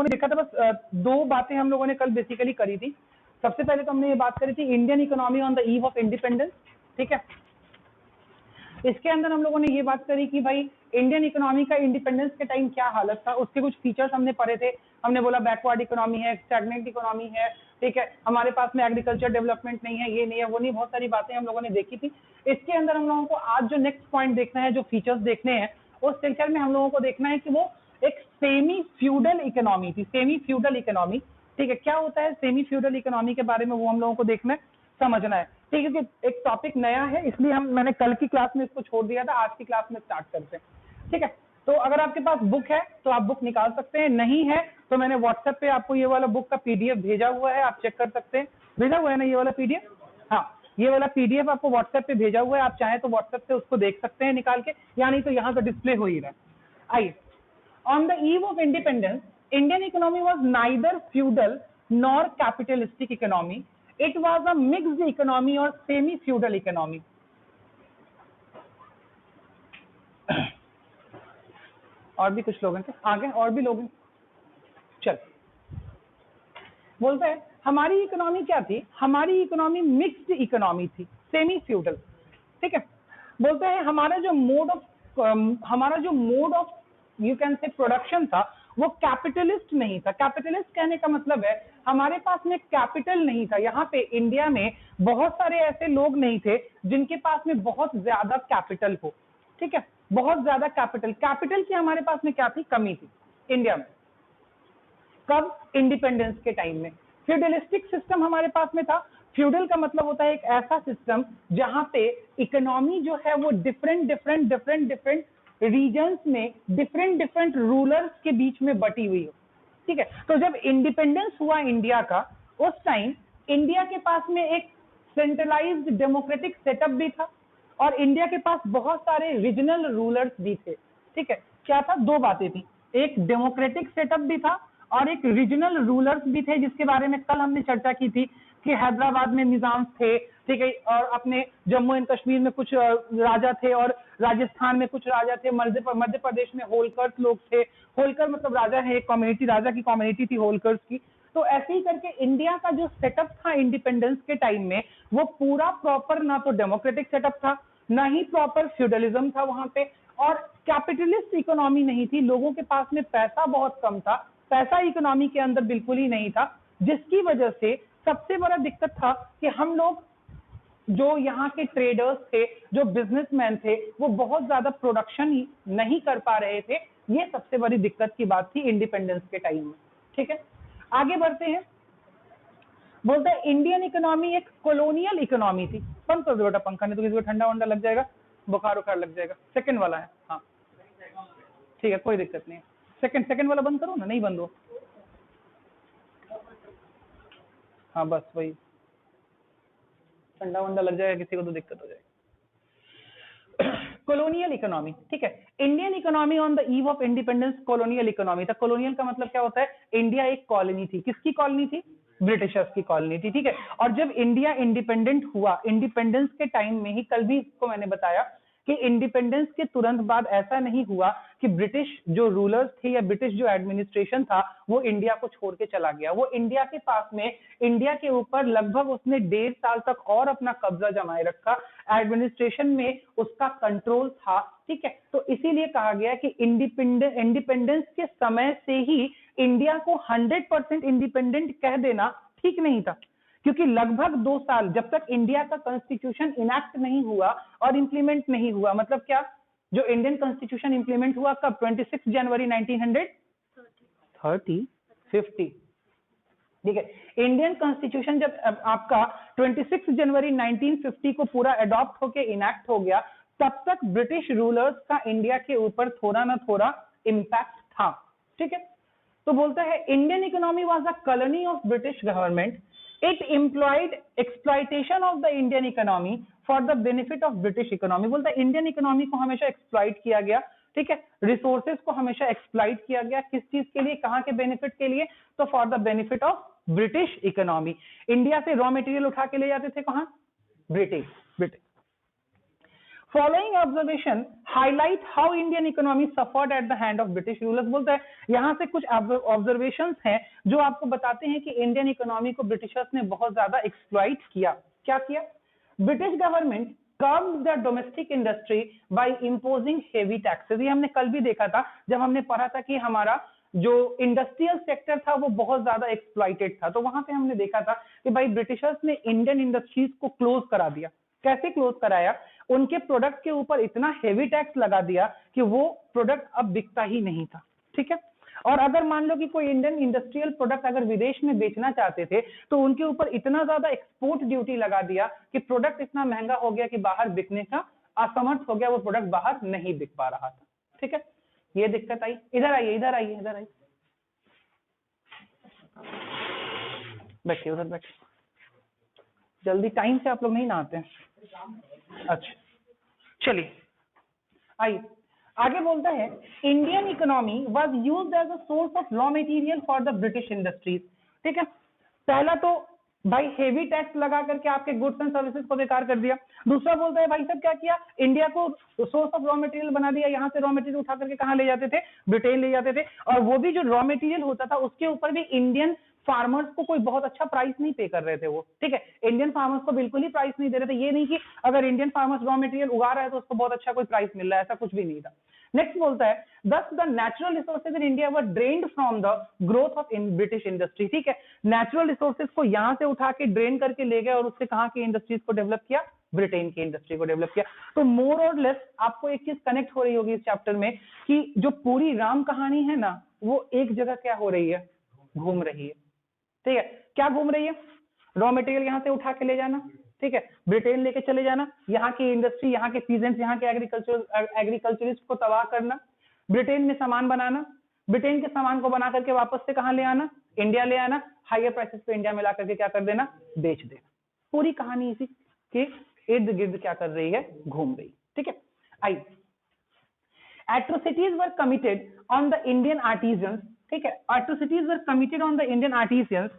ने देखा था, बस दो बातें हम लोगों ने कल बेसिकली करी थी। सबसे पहले तो हमने ये बात करी थी Indian economy on the eve of independence, ठीक है। इसके अंदर हम लोगों ने ये बात करी कि भाई इंडियन इकोनॉमी का इंडिपेंडेंस के टाइम क्या हालत था, उसके कुछ फीचर्स हमने पढ़े थे। हमने बोला बैकवर्ड इकोनॉमी है, स्टैग्नेंट इकोनॉमी है, ठीक है, हमारे पास में एग्रीकल्चर डेवलपमेंट नहीं है, ये नहीं है, वो नहीं, बहुत सारी बातें हम लोगों ने देखी थी। इसके अंदर हम लोगों को आज जो नेक्स्ट पॉइंट देखना है, जो फीचर्स देखने हैं, उस सेक्टर में हम लोगों को देखना है कि वो एक सेमी फ्यूडल इकोनॉमी थी। सेमी फ्यूडल इकोनॉमी, ठीक है, क्या होता है सेमी फ्यूडल इकोनॉमी के बारे में वो हम लोगों को देखना है, समझना है, ठीक है। क्योंकि एक टॉपिक नया है, इसलिए मैंने कल की क्लास में इसको छोड़ दिया था, आज की क्लास में स्टार्ट करते हैं, ठीक है। तो अगर आपके पास बुक है तो आप बुक निकाल सकते हैं, नहीं है तो मैंने व्हाट्सएप पे आपको ये वाला बुक का पीडीएफ भेजा हुआ है, आप चेक कर सकते हैं। भेजा हुआ है ना ये वाला पीडीएफ? हाँ, ये वाला पीडीएफ आपको व्हाट्सएप पे भेजा हुआ है, आप चाहें तो व्हाट्सएप से उसको देख सकते हैं निकाल के, या नहीं तो यहाँ तो डिस्प्ले हो ही रहा है। आइए, on the eve of independence Indian economy was neither feudal nor capitalistic economy, it was a mixed economy और सेमी फ्यूडल इकोनॉमी। और भी कुछ लोग हैं क्या आगे? और भी लोग हैं? चल, बोलते हैं हमारी इकोनॉमी क्या थी? हमारी इकोनॉमी मिक्स्ड इकोनॉमी थी, सेमी फ्यूडल, ठीक है। बोलते हैं हमारा जो mode of you can say production था वो कैपिटलिस्ट नहीं था। कैपिटलिस्ट कहने का मतलब है हमारे पास में कैपिटल नहीं था। यहाँ पे इंडिया में बहुत सारे ऐसे लोग नहीं थे जिनके पास में बहुत ज्यादा कैपिटल हो, ठीक है, बहुत ज्यादा कैपिटल की हमारे पास में क्या थी? कमी थी इंडिया में। कब? इंडिपेंडेंस के टाइम में। फ्यूडलिस्टिक सिस्टम हमारे पास में था। फ्यूडल का मतलब होता है एक ऐसा सिस्टम जहां पे इकोनॉमी जो है वो डिफरेंट रीजन्स में डिफरेंट रूलर्स के बीच में बटी हुई हो, ठीक है। तो जब इंडिपेंडेंस हुआ इंडिया का, उस टाइम इंडिया के पास में एक सेंट्रलाइज्ड डेमोक्रेटिक सेटअप भी था और इंडिया के पास बहुत सारे रीजनल रूलर्स भी थे, ठीक है। क्या था? दो बातें थी, एक डेमोक्रेटिक सेटअप भी था और एक रीजनल रूलर्स भी थे, जिसके बारे में कल हमने चर्चा की थी कि हैदराबाद में निजाम थे, ठीक है, और अपने जम्मू एंड कश्मीर में कुछ राजा थे और राजस्थान में कुछ राजा थे, मध्य प्रदेश में होलकर्स लोग थे। होलकर मतलब राजा है, एक कम्युनिटी, राजा की कम्युनिटी थी होलकर्स की। तो ऐसे ही करके इंडिया का जो सेटअप था इंडिपेंडेंस के टाइम में, वो पूरा प्रॉपर ना तो डेमोक्रेटिक सेटअप था, ना ही प्रॉपर फ्यूडलिज्म था वहां पे, और कैपिटलिस्ट इकोनॉमी नहीं थी। लोगों के पास में पैसा बहुत कम था, पैसा इकोनॉमी के अंदर बिल्कुल ही नहीं था, जिसकी वजह से सबसे बड़ा दिक्कत था कि हम लोग जो यहाँ के ट्रेडर्स थे, जो बिजनेसमैन थे, वो बहुत ज्यादा प्रोडक्शन ही नहीं कर पा रहे थे। ये सबसे बड़ी दिक्कत की बात थी इंडिपेंडेंस के टाइम में, ठीक है। आगे बढ़ते हैं। बोलते हैं इंडियन इकोनॉमी एक कॉलोनियल इकोनॉमी थी। बंद कर दो बेटा पंखा, नहीं तो किसी को ठंडा वंडा लग जाएगा, बुखार उखार लग जाएगा। सेकंड वाला है, हाँ ठीक है, कोई दिक्कत नहीं है। सेकंड वाला बंद करो ना, नहीं बंद हो, हाँ बस वही, ठंडा वंडा लग जाएगा किसी को तो दिक्कत हो जाएगी। कॉलोनियल इकोनॉमी, ठीक है। Indian economy on the eve of independence colonial economy था। कॉलोनियल का मतलब क्या होता है? इंडिया एक कॉलोनी थी। किसकी कॉलोनी थी? ब्रिटिशर्स की कॉलोनी थी, ठीक है। और जब इंडिया इंडिपेंडेंट हुआ, इंडिपेंडेंस के टाइम में ही, कल भी इसको मैंने बताया कि इंडिपेंडेंस के तुरंत बाद ऐसा नहीं हुआ कि ब्रिटिश जो रूलर्स थे या ब्रिटिश जो एडमिनिस्ट्रेशन था वो इंडिया को छोड़ के चला गया। वो इंडिया के पास में, इंडिया के ऊपर लगभग उसने 1.5 साल तक और अपना कब्जा जमाए रखा। एडमिनिस्ट्रेशन में उसका कंट्रोल था, ठीक है। तो इसीलिए कहा गया कि इंडिपेंडेंस के समय से ही इंडिया को 100% इंडिपेंडेंट कह देना ठीक नहीं था, क्योंकि लगभग 2 साल जब तक इंडिया का कॉन्स्टिट्यूशन इनैक्ट नहीं हुआ और इंप्लीमेंट नहीं हुआ। मतलब क्या? जो इंडियन कॉन्स्टिट्यूशन इंप्लीमेंट हुआ कब? 26 जनवरी 1930 50, ठीक है। इंडियन कॉन्स्टिट्यूशन जब आपका 26 जनवरी 1950 को पूरा अडॉप्ट होके इनैक्ट हो गया, तब तक ब्रिटिश रूलर्स का इंडिया के ऊपर थोड़ा ना थोड़ा इंपैक्ट था, ठीक है। तो बोलता है Indian economy was a colony of British government, it employed exploitation of the Indian economy for the benefit of British economy. बोलता है इंडियन इकोनॉमी को हमेशा एक्सप्लॉइट किया गया, ठीक है। रिसोर्सेज को हमेशा एक्सप्लॉइट किया गया, किस चीज के लिए? कहां के बेनिफिट के लिए? तो for the benefit of British economy. India से रॉ मटेरियल उठा के ले जाते थे कहां? British. Following observation highlight how Indian economy suffered at the hand of British rulers. बोलता है यहां से कुछ ऑब्जर्वेशंस हैं जो आपको बताते हैं कि इंडियन इकोनॉमी को ब्रिटिशर्स ने बहुत ज्यादा एक्सप्लॉइट किया। क्या किया? British government curbed the domestic industry by imposing heavy taxes। ये हमने कल भी देखा था जब हमने पढ़ा था कि हमारा जो इंडस्ट्रियल सेक्टर था वो बहुत ज्यादा एक्सप्लॉइटेड था। तो वहां पे हमने देखा था कि भाई ब्रिटिशर्स ने इंडियन इंडस्ट्रीज को क्लोज करा दिया। कैसे क्लोज कराया? उनके प्रोडक्ट के ऊपर इतना हेवी टैक्स लगा दिया कि वो प्रोडक्ट अब बिकता ही नहीं था। ठीक है, और अगर मान लो कि कोई इंडियन इंडस्ट्रियल प्रोडक्ट अगर विदेश में बेचना चाहते थे तो उनके ऊपर इतना ज्यादा एक्सपोर्ट ड्यूटी लगा दिया कि प्रोडक्ट इतना महंगा हो गया कि बाहर बिकने का असमर्थ हो गया, वो प्रोडक्ट बाहर नहीं बिक पा रहा था। ठीक है, ये दिक्कत आई। इधर आइए, इधर आइए, इधर आइए, बैठिए, उधर बैठिए, जल्दी, टाइम से आप लोग नहीं नहाते हैं। अच्छा चलिए आइए आगे। बोलता है Indian economy was used as a source of raw material for the British industries. ठीक है, पहला तो भाई हेवी टैक्स लगा करके आपके गुड्स एंड सर्विसेज को बेकार कर दिया। दूसरा बोलता है भाई साहब क्या किया? इंडिया को सोर्स ऑफ रॉ मटेरियल बना दिया। यहां से रॉ मटेरियल उठा करके कहां ले जाते थे? ब्रिटेन ले जाते थे। और वो भी जो रॉ मटेरियल होता था उसके ऊपर भी इंडियन फार्मर्स को कोई बहुत अच्छा प्राइस नहीं पे कर रहे थे वो। ठीक है, इंडियन फार्मर्स को बिल्कुल ही प्राइस नहीं दे रहे थे। ये नहीं कि अगर इंडियन फार्मर्स रॉ मटेरियल उगा रहा है तो उसको बहुत अच्छा कोई प्राइस मिल रहा है, ऐसा कुछ भी नहीं था। नेक्स्ट बोलता है दस the natural resources in India were drained from the growth of in British industry. ठीक है, नेचुरल रिसोर्सेज को यहां से उठा के ड्रेन करके ले गए और उससे कहां की इंडस्ट्रीज को डेवलप किया? ब्रिटेन की इंडस्ट्री को डेवलप किया। तो मोर और लेस आपको एक चीज कनेक्ट हो रही होगी इस चैप्टर में कि जो पूरी राम कहानी है ना वो एक जगह क्या हो रही है? घूम रही है। ठीक है, क्या घूम रही है? रॉ मटेरियल यहां से उठा के ले जाना, ठीक है, ब्रिटेन लेके चले जाना, यहाँ की इंडस्ट्री, यहाँ के पीजेंट्स, यहाँ के एग्रीकल्चरिस्ट को तबाह करना, ब्रिटेन में सामान बनाना, ब्रिटेन के सामान को बना करके वापस से कहां ले आना? इंडिया ले आना, हायर प्राइसेस पे इंडिया में ला करके क्या कर देना? बेच देना। पूरी कहानी इसी के इर्द गिर्द क्या कर रही है? घूम रही। ठीक है, I atrocities were committed on the Indian artisans. ठीक है, atrocities were committed on the Indian artisans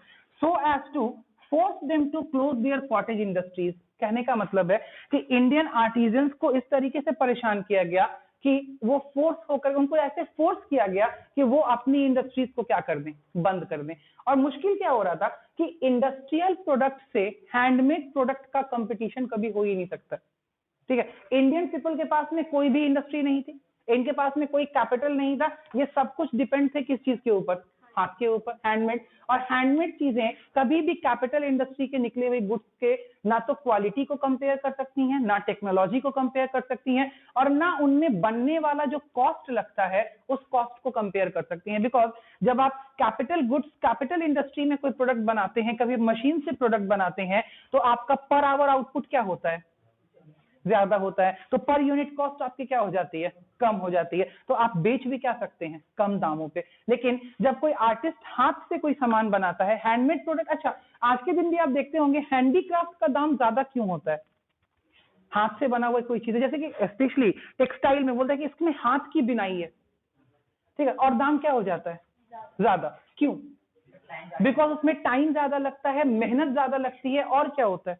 so as to force them to close their cottage industries. कहने का मतलब है कि इंडियन आर्टिजन्स को इस तरीके से परेशान किया गया कि वो फोर्स होकर, उनको ऐसे फोर्स किया गया कि वो अपनी इंडस्ट्रीज को क्या कर दें? बंद कर दें। और मुश्किल क्या हो रहा था कि इंडस्ट्रियल प्रोडक्ट से हैंडमेड प्रोडक्ट का कंपटीशन कभी हो ही नहीं सकता। ठीक है, इंडियन पीपल के पास में कोई भी इंडस्ट्री नहीं थी, इनके पास में कोई कैपिटल नहीं था, ये सब कुछ डिपेंड थे किस चीज के ऊपर? हाथ के ऊपर, हैंडमेड। और हैंडमेड चीजें कभी भी कैपिटल इंडस्ट्री के निकले हुए गुड्स के ना तो क्वालिटी को कंपेयर कर सकती हैं, ना टेक्नोलॉजी को कंपेयर कर सकती हैं, और ना उनमें बनने वाला जो कॉस्ट लगता है उस कॉस्ट को कंपेयर कर सकती हैं। बिकॉज जब आप कैपिटल गुड्स, कैपिटल इंडस्ट्री में कोई प्रोडक्ट बनाते हैं, कभी मशीन से प्रोडक्ट बनाते हैं, तो आपका पर आवर आउटपुट क्या होता है? ज्यादा होता है। तो पर यूनिट कॉस्ट आपकी क्या हो जाती है? कम हो जाती है। तो आप बेच भी क्या सकते हैं? कम दामों पे। लेकिन जब कोई आर्टिस्ट हाथ से कोई सामान बनाता है, हैंडमेड प्रोडक्ट, अच्छा आज के दिन भी आप देखते होंगे हैंडीक्राफ्ट का दाम ज्यादा क्यों होता है? हाथ से बना हुआ कोई चीज है, जैसे कि स्पेशली टेक्सटाइल में बोलता है कि इसमें हाथ की बिनाई है, ठीक है, और दाम क्या हो जाता है? ज्यादा। क्यों? बिकॉज उसमें टाइम ज्यादा लगता है, मेहनत ज्यादा लगती है, और क्या होता है?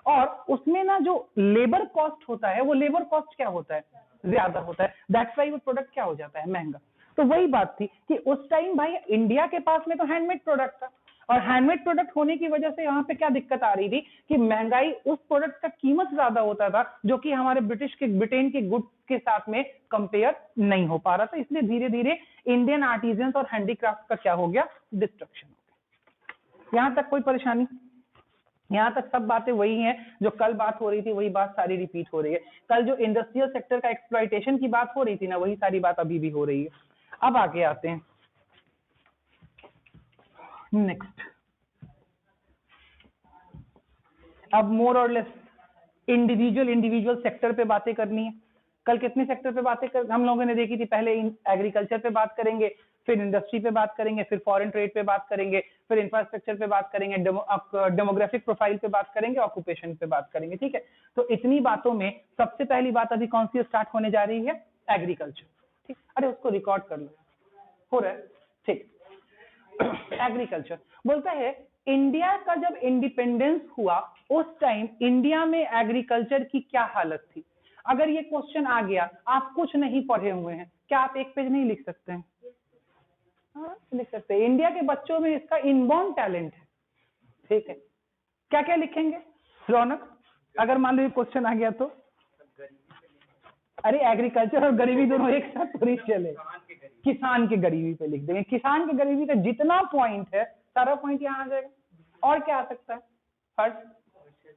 और उसमें ना जो लेबर कॉस्ट होता है, वो लेबर कॉस्ट क्या होता है? ज्यादा होता है। दैट्स व्हाई वो प्रोडक्ट क्या हो जाता है? महंगा। तो वही बात थी कि उस टाइम भाई इंडिया के पास में तो हैंडमेड प्रोडक्ट था, और हैंडमेड प्रोडक्ट होने की वजह से यहाँ पे क्या दिक्कत आ रही थी कि महंगाई, उस प्रोडक्ट का कीमत ज्यादा होता था जो कि हमारे ब्रिटेन के गुड्स के साथ में कंपेयर नहीं हो पा रहा था। इसलिए धीरे धीरे इंडियन आर्टिजन्स और हैंडीक्राफ्ट का क्या हो गया? डिस्ट्रक्शन हो गया। यहां तक कोई परेशानी? यहां तक सब बातें वही हैं जो कल बात हो रही थी, वही बात सारी रिपीट हो रही है। कल जो इंडस्ट्रियल सेक्टर का एक्सप्लॉइटेशन की बात हो रही थी ना, वही सारी बात अभी भी हो रही है। अब आगे आते हैं नेक्स्ट। अब मोर और लेस इंडिविजुअल सेक्टर पे बातें करनी है। कल कितने सेक्टर पे बातें हम लोगों ने देखी थी? पहले एग्रीकल्चर पे बात करेंगे, फिर इंडस्ट्री पे बात करेंगे, फिर फॉरेन ट्रेड पे बात करेंगे, फिर इंफ्रास्ट्रक्चर पे बात करेंगे, डेमोग्राफिक प्रोफाइल पे बात करेंगे, ऑक्यूपेशन पे बात करेंगे। ठीक है, तो इतनी बातों में सबसे पहली बात अभी कौन सी स्टार्ट होने जा रही है? एग्रीकल्चर। ठीक, अरे उसको रिकॉर्ड कर लो, हो रहा है? ठीक। एग्रीकल्चर बोलता है इंडिया का जब इंडिपेंडेंस हुआ उस टाइम इंडिया में एग्रीकल्चर की क्या हालत थी? अगर ये क्वेश्चन आ गया, आप कुछ नहीं पढ़े हुए हैं, क्या आप एक पेज नहीं लिख सकते हैं? हाँ लिख सकते हैं। इंडिया के बच्चों में इसका इनबॉर्न टैलेंट है, ठीक है। क्या क्या लिखेंगे रौनक, अगर मान लो ये क्वेश्चन आ गया तो? अरे एग्रीकल्चर और गरीबी दोनों एक साथ थोड़ी चले, किसान के गरीबी पे लिख देंगे। किसान के गरीबी का जितना पॉइंट है सारा पॉइंट यहाँ आ जाएगा। और क्या आ सकता है? फर्स्ट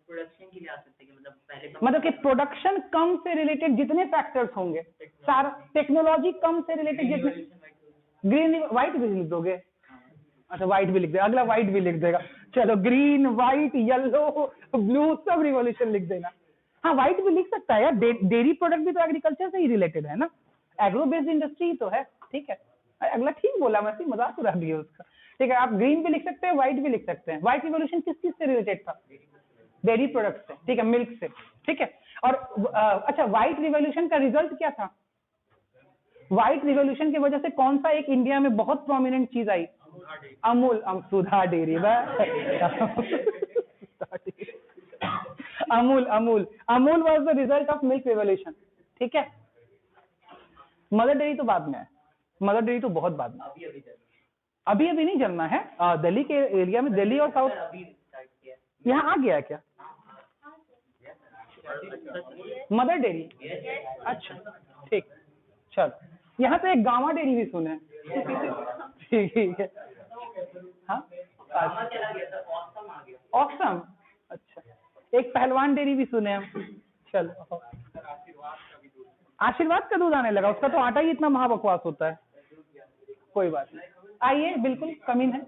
प्रोडक्शन के लिए आ सकते हैं, मतलब पहले मतलब कि प्रोडक्शन कम से रिलेटेड जितने फैक्टर्स होंगे, सारा टेक्नोलॉजी कम से रिलेटेड जितने, ग्रीन व्हाइट भी लिख दोगे? अच्छा व्हाइट भी लिख देगा, अगला व्हाइट भी लिख देगा। चलो ग्रीन व्हाइट येलो ब्लू सब रिवॉल्यूशन लिख देना। हाँ व्हाइट भी लिख सकता है यार, डेयरी प्रोडक्ट भी तो एग्रीकल्चर से ही रिलेटेड है ना, एग्रो बेस्ड इंडस्ट्री तो है, ठीक है। अगला ठीक बोला, मैं मजाक उड़ा दिया उसका, ठीक है। आप ग्रीन भी लिख सकते हैं, व्हाइट भी लिख सकते हैं। व्हाइट रिवॉल्यूशन किस चीज से रिलेटेड था? डेयरी प्रोडक्ट से, ठीक है, मिल्क से, ठीक है। और अच्छा व्हाइट रिवॉल्यूशन का रिजल्ट क्या था? व्हाइट रिवॉल्यूशन की वजह से कौन सा एक इंडिया में बहुत प्रोमिनेंट चीज आई? Amul, Sudha dairy, Amul was the result of milk revolution, ठीक है। मदर डेयरी तो बाद में है, मदर डेयरी तो बहुत बाद में, अभी नहीं जलना है। दिल्ली के एरिया में, दिल्ली और साउथ, यहाँ आ गया क्या मदर डेयरी? अच्छा ठीक, चल यहाँ पे एक गावा डेयरी भी सुने हैं, ठीक है। हाँ ऑसम, अच्छा एक पहलवान डेयरी भी सुने हम। चलो आशीर्वाद का दूध आने लगा, उसका तो आटा ही इतना महाबकवास होता है, कोई बात नहीं। आइए बिल्कुल कमीन है,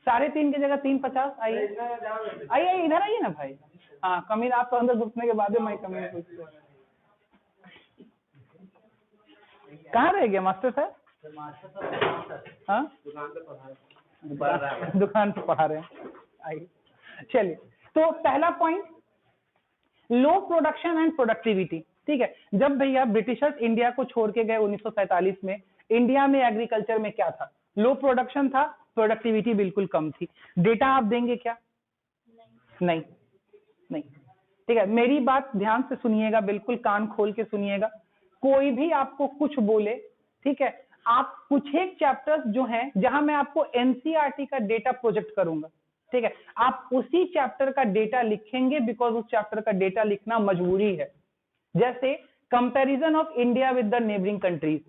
3.5 की जगह 3.50। आइए आइए इधर आइए ना भाई। हाँ कमीन, आप तो अंदर घुसने के बाद मैं कमीन पूछता हूँ। कहाँ रह गया मास्टर साहब? हाँ दुकान पे पढ़ा रहे हैं। आइए चलिए, तो पहला point low production and productivity, ठीक है। जब भैया ब्रिटिशर्स इंडिया को छोड़ के गए 1947 में, इंडिया में एग्रीकल्चर में क्या था? लो प्रोडक्शन था, प्रोडक्टिविटी बिल्कुल कम थी। डेटा आप देंगे क्या? नहीं नहीं, ठीक है। मेरी बात ध्यान से सुनिएगा, बिल्कुल कान खोल के सुनिएगा। कोई भी आपको कुछ बोले, ठीक है, आप कुछ एक चैप्टर्स जो हैं जहां मैं आपको एनसीईआरटी का डेटा प्रोजेक्ट करूंगा, ठीक है, आप उसी चैप्टर का डेटा लिखेंगे, बिकॉज उस चैप्टर का डेटा लिखना मजबूरी है। जैसे comparison of India with the neighbouring countries,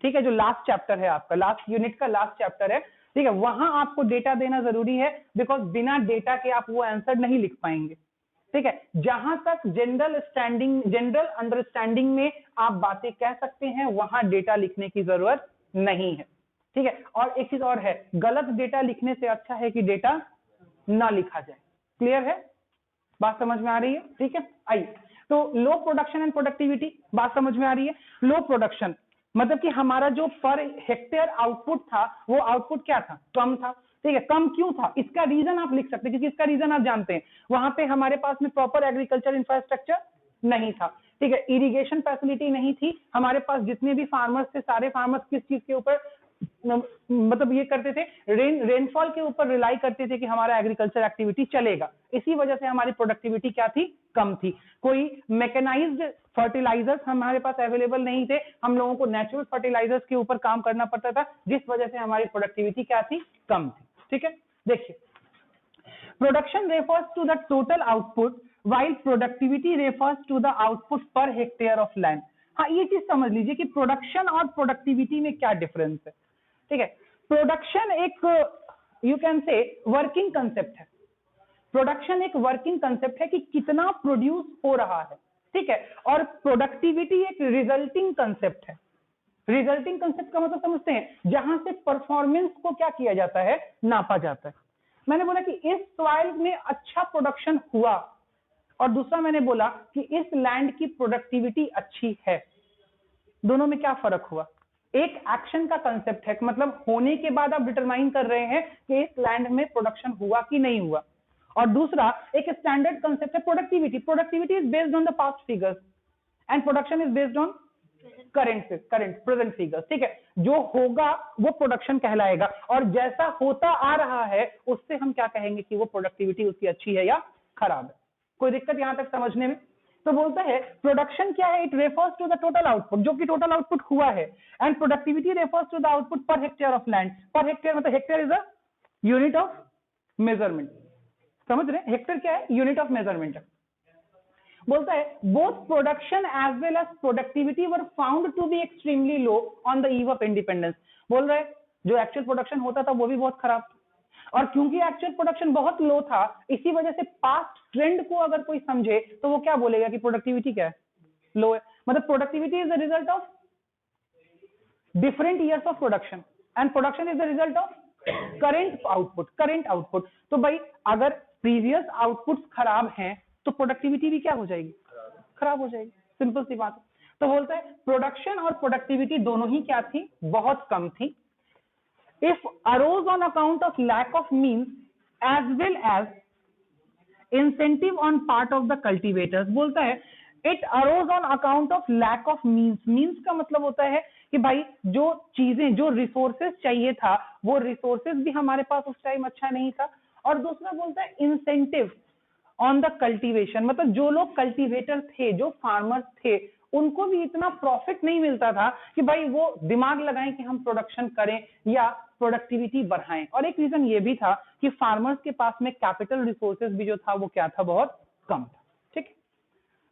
ठीक है, जो लास्ट चैप्टर है आपका, लास्ट यूनिट का लास्ट चैप्टर है, ठीक है, वहां आपको डेटा देना जरूरी है, बिकॉज बिना डेटा के आप वो आंसर नहीं लिख पाएंगे, ठीक है। जहां तक जनरल अंडरस्टैंडिंग में आप बातें कह सकते हैं, वहां डेटा लिखने की जरूरत नहीं है, ठीक है। और एक चीज और है, गलत डेटा लिखने से अच्छा है कि डेटा ना लिखा जाए। क्लियर है? बात समझ में आ रही है? ठीक है। आइए, तो लो प्रोडक्शन एंड प्रोडक्टिविटी, बात समझ में आ रही है? लो प्रोडक्शन मतलब कि हमारा जो पर हेक्टेयर आउटपुट था, वो आउटपुट क्या था? कम था, ठीक है। कम क्यों था? इसका रीजन आप लिख सकते हैं, क्योंकि इसका रीजन आप जानते हैं। वहां पे हमारे पास में प्रॉपर एग्रीकल्चर इंफ्रास्ट्रक्चर नहीं था, ठीक है, इरिगेशन फैसिलिटी नहीं थी। हमारे पास जितने भी फार्मर्स थे, सारे फार्मर्स किस चीज के ऊपर मतलब ये करते थे, रेनफॉल के ऊपर रिलाई करते थे कि हमारा एग्रीकल्चर एक्टिविटी चलेगा। इसी वजह से हमारी प्रोडक्टिविटी क्या थी? कम थी। कोई मैकेनाइज्ड फर्टिलाइजर्स हमारे पास अवेलेबल नहीं थे, हम लोगों को नेचुरल फर्टिलाइजर्स के ऊपर काम करना पड़ता था, जिस वजह से हमारी प्रोडक्टिविटी क्या थी? कम थी, ठीक है। देखिए, production refers to the total output while productivity refers to the output per hectare of land। हाँ ये चीज समझ लीजिए कि प्रोडक्शन और प्रोडक्टिविटी में क्या डिफरेंस है, ठीक है। प्रोडक्शन एक you can say working concept है, प्रोडक्शन एक वर्किंग कंसेप्ट है कि कितना प्रोड्यूस हो रहा है, ठीक है। और प्रोडक्टिविटी एक रिजल्टिंग कंसेप्ट है। रिजल्टिंग कंसेप्ट का मतलब समझते हैं, जहां से परफॉर्मेंस को क्या किया जाता है? नापा जाता है। मैंने बोला कि इस सॉइल में अच्छा प्रोडक्शन हुआ, और दूसरा मैंने बोला कि इस लैंड की प्रोडक्टिविटी अच्छी है। दोनों में क्या फर्क हुआ? एक एक्शन का कंसेप्ट है, मतलब होने के बाद आप डिटरमाइन कर रहे हैं कि इस लैंड में प्रोडक्शन हुआ कि नहीं हुआ, और दूसरा एक स्टैंडर्ड कंसेप्ट है productivity. Productivity is based on the past figures and production is based on current present figures, ठीक है। जो होगा वो प्रोडक्शन कहलाएगा, और जैसा होता आ रहा है उससे हम क्या कहेंगे कि वो प्रोडक्टिविटी उसकी अच्छी है या खराब है। कोई दिक्कत यहां तक समझने में? तो बोलता है प्रोडक्शन क्या है, it refers to the total output, जो कि टोटल आउटपुट हुआ है, and productivity refers to the output per hectare of land. Per hectare मतलब hectare is a unit of measurement, समझ रहे हैं, हेक्टेयर क्या है, यूनिट ऑफ मेजरमेंट है। बोलता है both production as well as productivity were found to be extremely low on the eve of independence. बोल रहे हैं जो एक्चुअल प्रोडक्शन होता था वो भी बहुत खराब था, और क्योंकि एक्चुअल प्रोडक्शन बहुत लो था, इसी वजह से पास्ट ट्रेंड को अगर कोई समझे तो वो क्या बोलेगा कि प्रोडक्टिविटी क्या है, लो है। मतलब productivity is the result of different years of production, and production is the result of current output. तो भाई अगर प्रीवियस आउटपुट्स खराब हैं तो प्रोडक्टिविटी भी क्या हो जाएगी, खराब हो जाएगी, सिंपल सी बात। तो बोलता है प्रोडक्शन और प्रोडक्टिविटी दोनों ही क्या थी, बहुत कम थी। If arose on account of lack of means as well as incentive on part of the cultivators। बोलता है it arose on account of lack of means का मतलब होता है कि भाई जो चीजें, जो रिसोर्सेज चाहिए था वो रिसोर्सेज भी हमारे पास उस टाइम अच्छा नहीं था। और दूसरा बोलता है इंसेंटिव ऑन द कल्टीवेशन, मतलब जो लोग कल्टीवेटर थे, जो फार्मर्स थे, उनको भी इतना प्रॉफिट नहीं मिलता था कि भाई वो दिमाग लगाएं कि हम प्रोडक्शन करें या प्रोडक्टिविटी बढ़ाएं। और एक रीजन ये भी था कि फार्मर्स के पास में कैपिटल रिसोर्सेज भी जो था वो क्या था, बहुत कम था। ठीक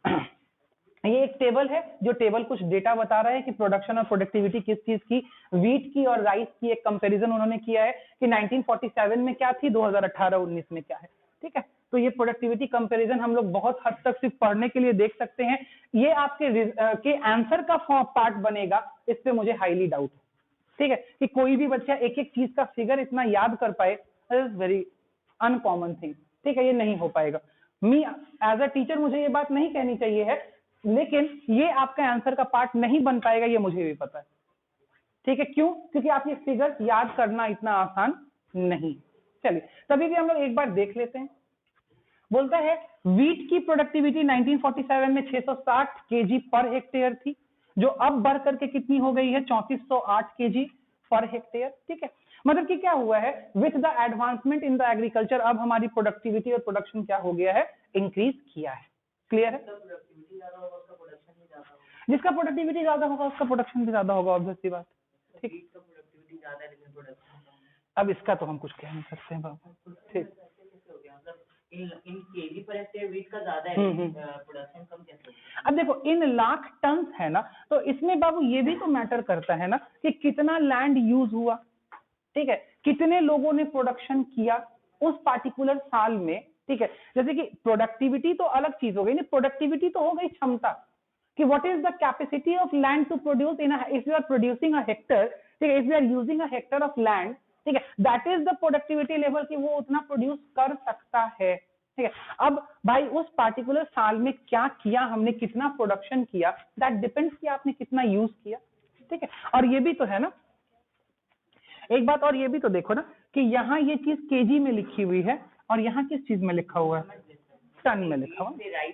है, ये एक टेबल है, जो टेबल कुछ डेटा बता रहा है कि प्रोडक्शन और प्रोडक्टिविटी किस चीज की, वीट की और राइस की एक कंपैरिजन उन्होंने किया है कि 1947 में क्या थी, 2018-19 में क्या है। ठीक है, तो ये प्रोडक्टिविटी कंपैरिजन हम लोग बहुत हद तक सिर्फ पढ़ने के लिए देख सकते हैं, ये आपके आंसर का पार्ट बनेगा, इस पे मुझे हाईली डाउट है। ठीक है, कि कोई भी बच्चा एक एक चीज का फिगर इतना याद कर पाए, इज वेरी अनकॉमन थिंग। ठीक है, ये नहीं हो पाएगा। मी एज अ टीचर मुझे ये बात नहीं कहनी चाहिए है, लेकिन ये आपका आंसर का पार्ट नहीं बन पाएगा, ये मुझे भी पता है। ठीक है, क्यों, क्योंकि आप ये फिगर याद करना इतना आसान नहीं। चलिए तभी भी हम लोग एक बार देख लेते हैं। बोलता है वीट की प्रोडक्टिविटी 1947 में 660 केजी पर हेक्टेयर थी, जो अब बढ़ करके कितनी हो गई है, 3408 केजी पर हेक्टेयर। ठीक है, मतलब कि क्या हुआ है, with the advancement in the agriculture अब हमारी प्रोडक्टिविटी और प्रोडक्शन क्या हो गया है, इंक्रीज किया है। क्लियर है, जिसका प्रोडक्टिविटी ज्यादा होगा उसका प्रोडक्शन भी ज्यादा होगा, ऑब्वियस सी बात। ठीक, अब इसका तो हम कुछ कह नहीं सकते हैं बाबू। ठीक, इन केजी पर हेक्टेयर वीट का ज्यादा है, प्रोडक्शन कम कैसे? अब देखो इन लाख टन है ना, तो इसमें बाबू ये भी तो मैटर करता है ना कि कितना लैंड यूज हुआ। ठीक है, कितने लोगों ने प्रोडक्शन किया उस पार्टिकुलर साल में। ठीक है, जैसे कि प्रोडक्टिविटी तो अलग चीज हो गई ना, प्रोडक्टिविटी तो हो गई क्षमता कि what is the capacity of land to produce in, if you are producing a hectare, ठीक है, if you are using a hectare of land, ठीक है, that is the productivity level कि वो उतना प्रोड्यूस कर सकता है। ठीक है, अब भाई उस पार्टिकुलर साल में क्या किया हमने, कितना प्रोडक्शन किया, दैट डिपेंड्स कि आपने कितना यूज किया। ठीक है, और ये भी तो है ना, एक बात और ये भी तो देखो ना कि यहाँ ये चीज केजी में लिखी हुई है और यहाँ किस चीज में लिखा हुआ है, टन में लिखा हुआ है।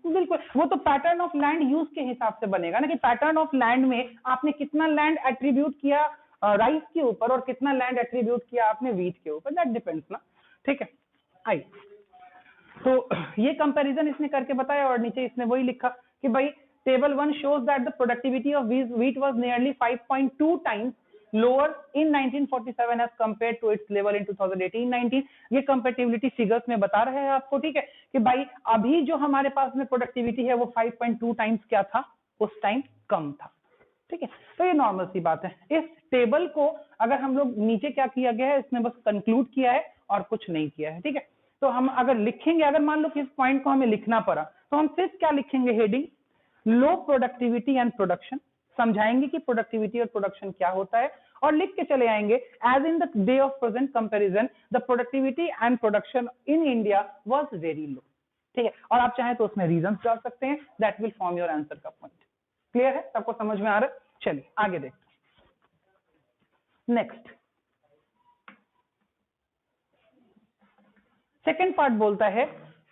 बिल्कुल, वो तो पैटर्न ऑफ लैंड यूज के हिसाब से बनेगा ना, कि पैटर्न ऑफ लैंड में आपने कितना लैंड एट्रीब्यूट किया राइस के ऊपर और कितना लैंड एट्रीब्यूट किया आपने वीट के ऊपर, दैट डिपेंड्स ना। ठीक है, आई तो ये कंपैरिजन इसने करके बताया, और नीचे इसने वही लिखा कि भाई table 1 shows that the productivity of wheat was nearly 5.2 times lower in 1947 as compared to its level in 2018-19। ये कंपेटिबिलिटी फिगर्स में बता रहे हैं आपको। ठीक है, कि भाई अभी जो हमारे पास में प्रोडक्टिविटी है वो 5.2 टाइम्स क्या था, उस टाइम कम था। ठीक है, तो ये नॉर्मल सी बात है। इस टेबल को अगर हम लोग नीचे क्या किया गया है, इसमें बस कंक्लूड किया है और कुछ नहीं किया है। ठीक है, तो हम अगर लिखेंगे, अगर मान लो कि इस पॉइंट को हमें लिखना पड़ा तो हम सिर्फ क्या लिखेंगे, heading low productivity and production, समझाएंगे कि प्रोडक्टिविटी और प्रोडक्शन क्या होता है, और लिख के चले आएंगे as in the day of present comparison the productivity and production in India was very low. ठीक है, और आप चाहें तो उसमें रीजंस डाल सकते हैं, that will form your answer का पॉइंट। क्लियर है, सबको समझ में आ रहा है? चलिए आगे देखते हैं। नेक्स्ट सेकेंड पार्ट बोलता है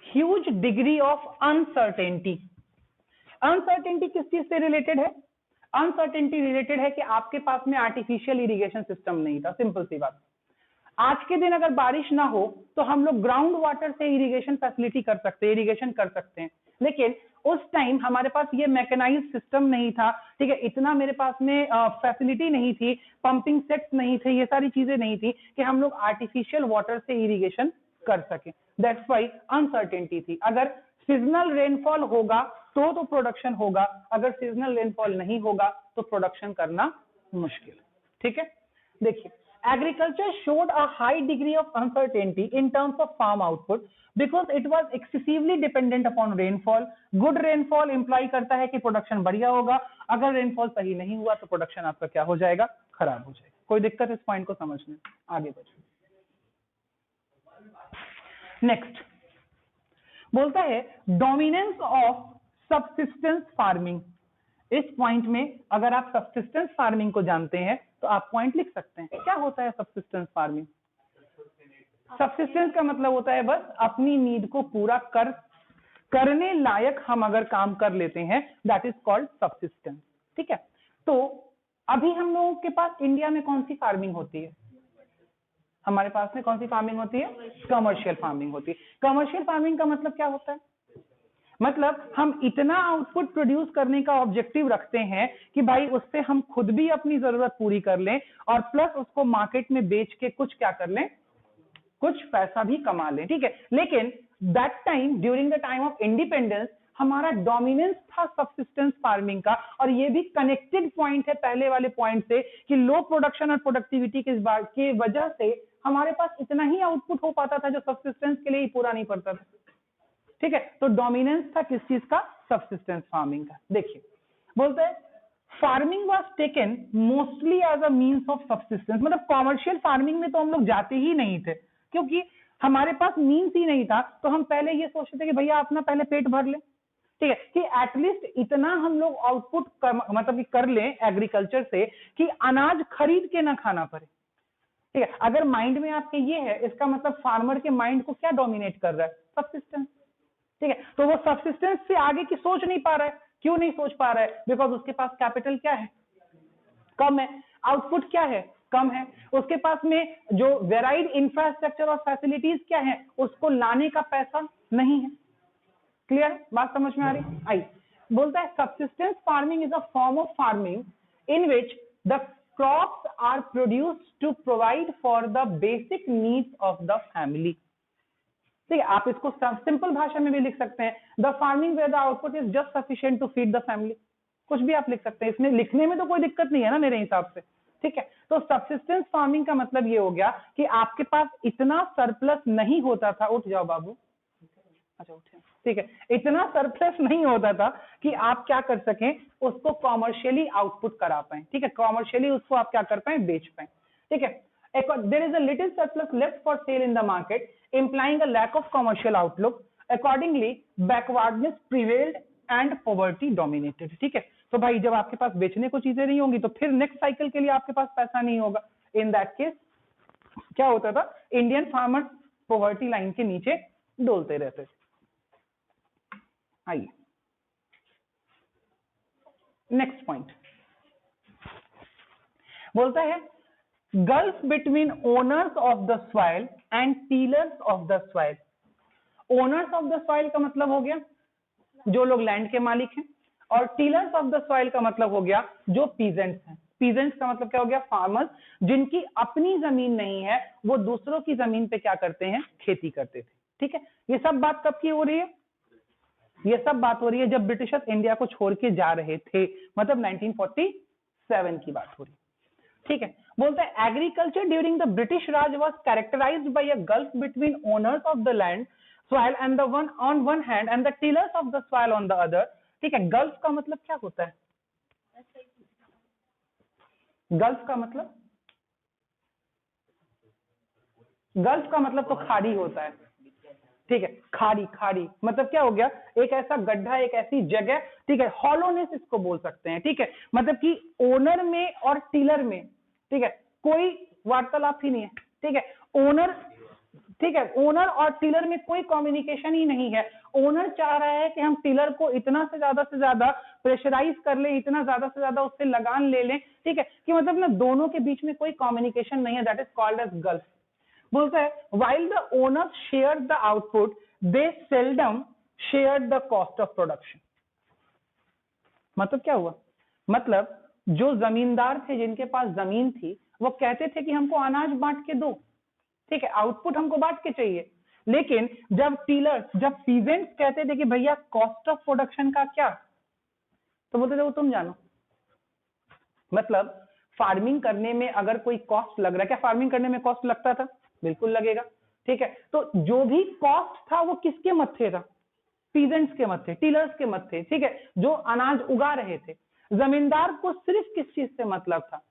huge degree of uncertainty. Uncertainty किस चीज से रिलेटेड है? अनसर्टेनिटी रिलेटेड है कि आपके पास में आर्टिफिशियल इरिगेशन सिस्टम नहीं था, सिंपल सी बात। आज के दिन अगर बारिश ना हो तो हम लोग ग्राउंड वाटर से इरिगेशन फैसिलिटी कर सकते हैं, इरिगेशन कर सकते हैं, लेकिन उस टाइम हमारे पास ये मैकेनाइज्ड सिस्टम नहीं था, ठीक है, इतना मेरे पास में फैसिलिटी नहीं थी, पंपिंग सेट्स नहीं थे, ये सारी चीजें नहीं थी कि हम लोग आर्टिफिशियल वाटर से इरिगेशन कर सके। दैट्स व्हाई अनसर्टेनिटी थी। अगर सीजनल रेनफॉल होगा तो प्रोडक्शन होगा, अगर सीजनल रेनफॉल नहीं होगा तो प्रोडक्शन करना मुश्किल। ठीक है, देखिए agriculture showed a high degree of uncertainty in terms of farm output because it was excessively dependent upon rainfall. Good rainfall imply करता है कि प्रोडक्शन बढ़िया होगा, अगर रेनफॉल सही नहीं हुआ तो प्रोडक्शन आपका क्या हो जाएगा, खराब हो जाएगा। कोई दिक्कत इस पॉइंट को समझने, आगे बढ़िए। नेक्स्ट बोलता है डोमिनेंस ऑफ सबसिस्टेंस फार्मिंग। इस पॉइंट में अगर आप सबसिस्टेंस फार्मिंग को जानते हैं तो आप पॉइंट लिख सकते हैं। क्या होता है सबसिस्टेंस फार्मिंग? सबसिस्टेंस का मतलब होता है बस अपनी नीड को पूरा करने लायक हम अगर काम कर लेते हैं, दैट इज कॉल्ड सबसिस्टेंस। ठीक है, तो अभी हम लोगों के पास इंडिया में कौन सी फार्मिंग होती है? हमारे पास में कौन सी फार्मिंग होती है? कमर्शियल फार्मिंग होती है। कमर्शियल फार्मिंग का मतलब क्या होता है? मतलब हम इतना आउटपुट प्रोड्यूस करने का ऑब्जेक्टिव रखते हैं कि भाई उससे हम खुद भी अपनी जरूरत पूरी कर लें और प्लस उसको मार्केट में बेच के कुछ क्या कर लें, कुछ पैसा भी कमा लें। ठीक है, लेकिन that time during the time of independence हमारा डोमिनेंस था सबसिस्टेंस फार्मिंग का, और ये भी कनेक्टेड पॉइंट है पहले वाले पॉइंट से कि लो प्रोडक्शन और प्रोडक्टिविटी के वजह से हमारे पास इतना ही आउटपुट हो पाता था जो सबसिस्टेंस के लिए ही पूरा नहीं पड़ता था। ठीक है, तो डोमिनेंस था किस चीज का? सबसिस्टेंस फार्मिंग का। देखिए बोलते हैं farming was taken mostly as a means of subsistence. मतलब कॉमर्शियल फार्मिंग में तो हम लोग जाते ही नहीं थे क्योंकि हमारे पास मींस ही नहीं था, तो हम पहले ये सोचते थे कि भैया अपना पहले पेट भर ले, ठीक है, कि एटलीस्ट इतना हम लोग आउटपुट मतलब कि कर लें एग्रीकल्चर से कि अनाज खरीद के ना खाना पड़े। ठीक है, अगर माइंड में आपके ये है, इसका मतलब फार्मर के माइंड को क्या डोमिनेट कर रहा है? सबसिस्टेंस। ठीक है, तो वो सबसिस्टेंस से आगे की सोच नहीं पा रहा है। क्यों नहीं सोच पा रहा है? बिकॉज उसके पास कैपिटल क्या है? कम है। आउटपुट क्या है? कम है। उसके पास में जो वेराइड इंफ्रास्ट्रक्चर और फैसिलिटीज क्या है, उसको लाने का पैसा नहीं है। क्लियर? बात समझ में आ रही? आई बोलता है subsistence farming is a form of farming in which the crops are produced to provide for the basic needs of the family. ठीक है, आप इसको सिंपल भाषा में भी लिख सकते हैं, the farming where the output is just sufficient to feed the family. कुछ भी आप लिख सकते हैं, इसमें लिखने में तो कोई दिक्कत नहीं है ना मेरे हिसाब से। ठीक है, तो सबसिस्टेंस फार्मिंग का मतलब ये हो गया कि आपके पास इतना सरप्लस नहीं होता था। उठ जाओ बाबू, अच्छा उठे, ठीक है, इतना सरप्लस नहीं होता था कि आप क्या कर सकें, उसको कॉमर्शियली आउटपुट करा पाए। ठीक है, कॉमर्शियली उसको आप क्या कर पाए, बेच पाए। ठीक है, there is a little surplus left for sale in the market, implying a lack of commercial outlook. Accordingly, backwardness prevailed and poverty dominated. ठीक है, तो भाई जब आपके पास बेचने को चीजें नहीं होंगी तो फिर नेक्स्ट साइकिल के लिए आपके पास पैसा नहीं होगा। इन दैट केस क्या होता था, इंडियन फार्मर्स पॉवर्टी लाइन के नीचे डोलते रहते थे। आइए नेक्स्ट पॉइंट बोलता है gulf between owners of the soil and tillers of the soil. owners of the soil का मतलब हो गया जो लोग लैंड के मालिक हैं, और टीलर्स ऑफ द सॉइल का मतलब हो गया जो पीजेंट्स हैं। पीजेंट्स का मतलब क्या हो गया? फार्मर्स, जिनकी अपनी जमीन नहीं है, वो दूसरों की जमीन पे क्या करते हैं? खेती करते थे। ठीक है, ये सब बात कब की हो रही है? ये सब बात हो रही है जब ब्रिटिशर्स इंडिया को छोड़ के जा रहे थे, मतलब 1947 की बात हो रही है। ठीक है, बोलते हैं agriculture during the British Raj was characterised by a gulf between owners of the land soil and the one on one hand and the tillers of the soil on the other. ठीक है, गल्फ का मतलब क्या होता है? Gulf का मतलब, gulf का मतलब तो खाड़ी होता है। ठीक है, खाड़ी, खाड़ी मतलब क्या हो गया? एक ऐसा गड्ढा, एक ऐसी जगह, ठीक है, हॉलोनेस इसको बोल सकते हैं। ठीक है, मतलब कि ओनर में और टिलर में, ठीक है, कोई वार्तालाप ही नहीं है। ठीक है, ओनर, ठीक है, ओनर और टिलर में कोई कम्युनिकेशन ही नहीं है। ओनर चाह रहा है कि हम टिलर को इतना से ज्यादा प्रेशराइज कर ले, इतना ज्यादा से ज्यादा उससे लगान ले लें, ठीक है, कि मतलब ना दोनों के बीच में कोई कम्युनिकेशन नहीं है। That is called as gulf. बोलता है while the owners shared the output they seldom shared the cost of production। मतलब क्या हुआ, मतलब जो जमींदार थे जिनके पास जमीन थी वो कहते थे कि हमको अनाज बांट के दो, ठीक है, आउटपुट हमको बांट के चाहिए, लेकिन जब टीलर्स, जब पीजेंट्स कहते थे कि भैया कॉस्ट ऑफ प्रोडक्शन का क्या, तो बोलते थे वो तुम जानो। मतलब फार्मिंग करने में अगर कोई कॉस्ट लग रहा है, क्या फार्मिंग करने में कॉस्ट लगता था, बिल्कुल लगेगा, ठीक है, तो जो भी कॉस्ट था वो किसके मत्थे था, पीजेंट्स के मत्थे, टीलर्स के मत्थे, ठीक है, जो अनाज उगा रहे थे। जमींदार को सिर्फ किस चीज से मतलब था,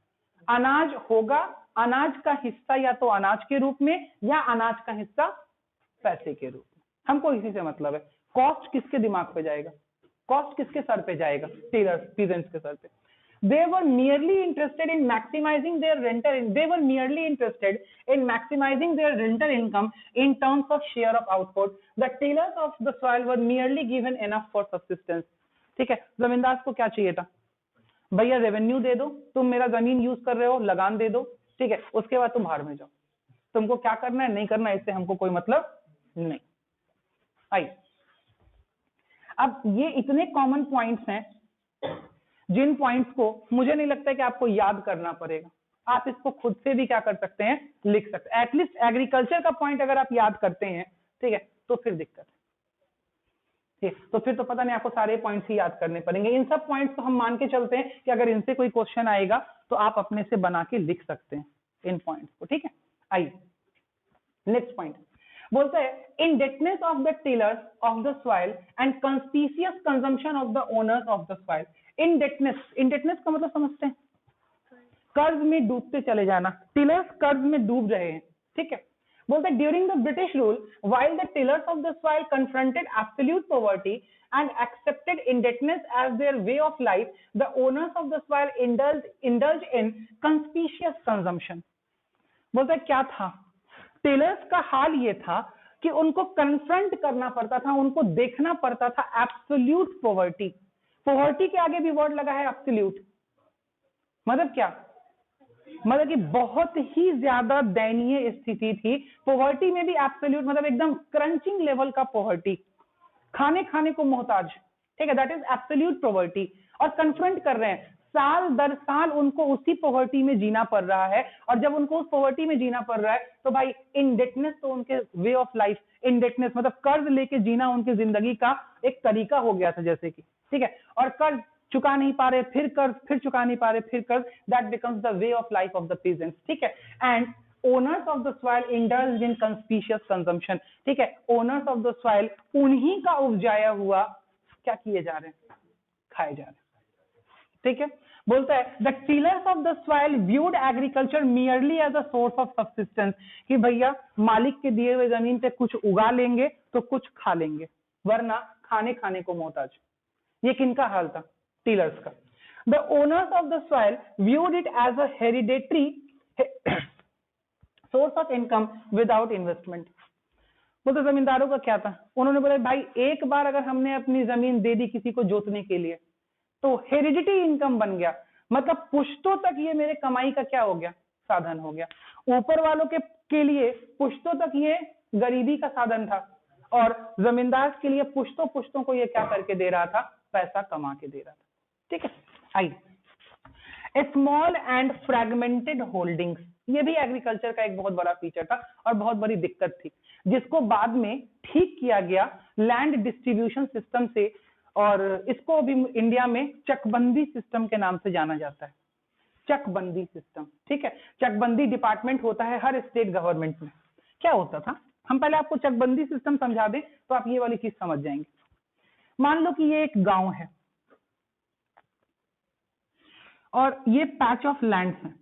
अनाज होगा, अनाज का हिस्सा या तो अनाज के रूप में या अनाज का हिस्सा पैसे के रूप में, हमको इसी से मतलब है। कॉस्ट किसके दिमाग पे जाएगा, कॉस्ट किसके सर पे जाएगा, टीलर्स, पीजेंट्स के सर पे। They were merely interested in maximizing their renter. They were merely interested in maximizing their renter income in terms of share of output. The tillers of the soil were merely given enough for subsistence. ठीक है, जमींदार को क्या चाहिए था, भैया revenue दे दो, तुम मेरा जमीन यूज कर रहे हो, लगान दे दो, ठीक है, उसके बाद तुम बाहर में जाओ, तुमको क्या करना है नहीं करना है इससे हमको कोई मतलब नहीं। आइए, अब ये इतने कॉमन पॉइंट्स हैं जिन पॉइंट्स को मुझे नहीं लगता है कि आपको याद करना पड़ेगा, आप इसको खुद से भी क्या कर सकते हैं, लिख सकते हैं। एटलीस्ट एग्रीकल्चर का पॉइंट अगर आप याद करते हैं, ठीक है, तो फिर दिक्कत है, ठीक, तो फिर तो पता नहीं आपको सारे पॉइंट्स ही याद करने पड़ेंगे। इन सब पॉइंट्स को हम मान के चलते हैं कि अगर इनसे कोई क्वेश्चन आएगा तो आप अपने से बना के लिख सकते हैं इन पॉइंट्स को, ठीक है। आइए नेक्स्ट पॉइंट बोलता है indebtedness of the tillers of the soil and conspicuous consumption of the owners of the soil. Indebtedness, indebtedness का मतलब समझते हैं, कर्ज में डूबते चले जाना, टिलर्स कर्ज में डूब रहे हैं, ठीक है। बोलते हैं during the British rule while the tillers of the soil confronted absolute poverty and accepted indebtedness as their way of life, the owners of the soil indulged in conspicuous consumption। बोलते हैं क्या था, टेलर्स का हाल ये था कि उनको confront करना पड़ता था, उनको देखना पड़ता था एब्सोल्यूट पॉवर्टी। पॉवर्टी के आगे भी वर्ड लगा है एब्सोल्यूट, मतलब क्या, मतलब कि बहुत ही ज्यादा दयनीय स्थिति थी। पॉवर्टी में भी एब्सोल्यूट मतलब एकदम क्रंचिंग लेवल का पॉवर्टी, खाने खाने को मोहताज, ठीक है, दैट इज एब्सोल्यूट पॉवर्टी। और कन्फ्रंट कर रहे हैं, साल दर साल उनको उसी पॉवर्टी में जीना पड़ रहा है। और जब उनको उस पॉवर्टी में जीना पड़ रहा है तो भाई इंडेटनेस तो उनके वे ऑफ लाइफ, इंडेटनेस मतलब कर्ज लेके जीना उनकी जिंदगी का एक तरीका हो गया था जैसे कि, ठीक है, और कर्ज चुका नहीं पा रहे, फिर कर्ज, फिर चुका नहीं पा रहे, फिर कर्ज, that becomes the way of life of the peasants, ठीक है। And owners of the soil indulge in conspicuous consumption, ठीक है, ओनर्स ऑफ द सॉइल उन्हीं का उपजाया हुआ क्या किए जा रहे हैं, खाए जा रहे हैं, ठीक है। बोलता है the tillers of the soil viewed agriculture merely as a source of subsistence, कि भैया मालिक के दिए हुए जमीन पे कुछ उगा लेंगे तो कुछ खा लेंगे, वरना खाने खाने को मोहताज। ये किनका हाल था, टीलर्स का। The owners of the soil viewed it as a hereditary source of income without investment. बोलते जमींदारों का क्या था, उन्होंने बोला भाई एक बार अगर हमने अपनी जमीन दे दी किसी को जोतने के लिए तो हेरिडिटी इनकम बन गया, मतलब पुश्तों तक ये मेरे कमाई का क्या हो गया, साधन हो गया। ऊपर वालों के लिए पुश्तों तक ये गरीबी का साधन था और जमींदार के लिए पुश्तों पुश्तों को ये क्या करके दे रहा था, पैसा कमा के दे रहा था, ठीक है। आइए स्मॉल एंड फ्रेगमेंटेड होल्डिंग्स, ये भी एग्रीकल्चर का एक बहुत बड़ा फीचर था और बहुत बड़ी दिक्कत थी, जिसको बाद में ठीक किया गया लैंड डिस्ट्रीब्यूशन सिस्टम से, और इसको भी इंडिया में चकबंदी सिस्टम के नाम से जाना जाता है। चकबंदी सिस्टम, ठीक है, चकबंदी डिपार्टमेंट होता है हर स्टेट गवर्नमेंट में। क्या होता था, हम पहले आपको चकबंदी सिस्टम समझा दें तो आप ये वाली चीज समझ जाएंगे। मान लो कि ये एक गांव है और ये पैच ऑफ लैंड है,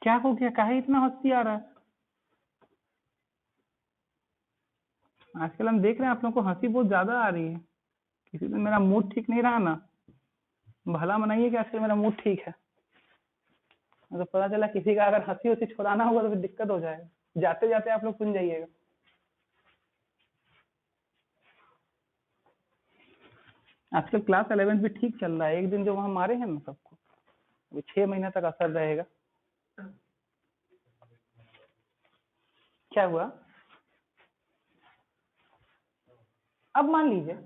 क्या हो गया, काहे इतना हंसी आ रहा है, आजकल हम देख रहे हैं आप लोगों को हंसी बहुत ज्यादा आ रही है, किसी दिन मेरा मूड ठीक नहीं रहा ना, भला मनाइए कि आजकल मेरा मूड ठीक है, तो पता चला किसी का अगर हंसी उसी छुड़ाना होगा तो फिर दिक्कत हो जाएगा, जाते जाते आप लोग सुन जाइएगा। आजकल क्लास 11 भी ठीक चल रहा है, एक दिन जो वहां मारे हैं ना सबको, वो 6 महीने तक असर रहेगा। क्या हुआ? अब मान लीजिए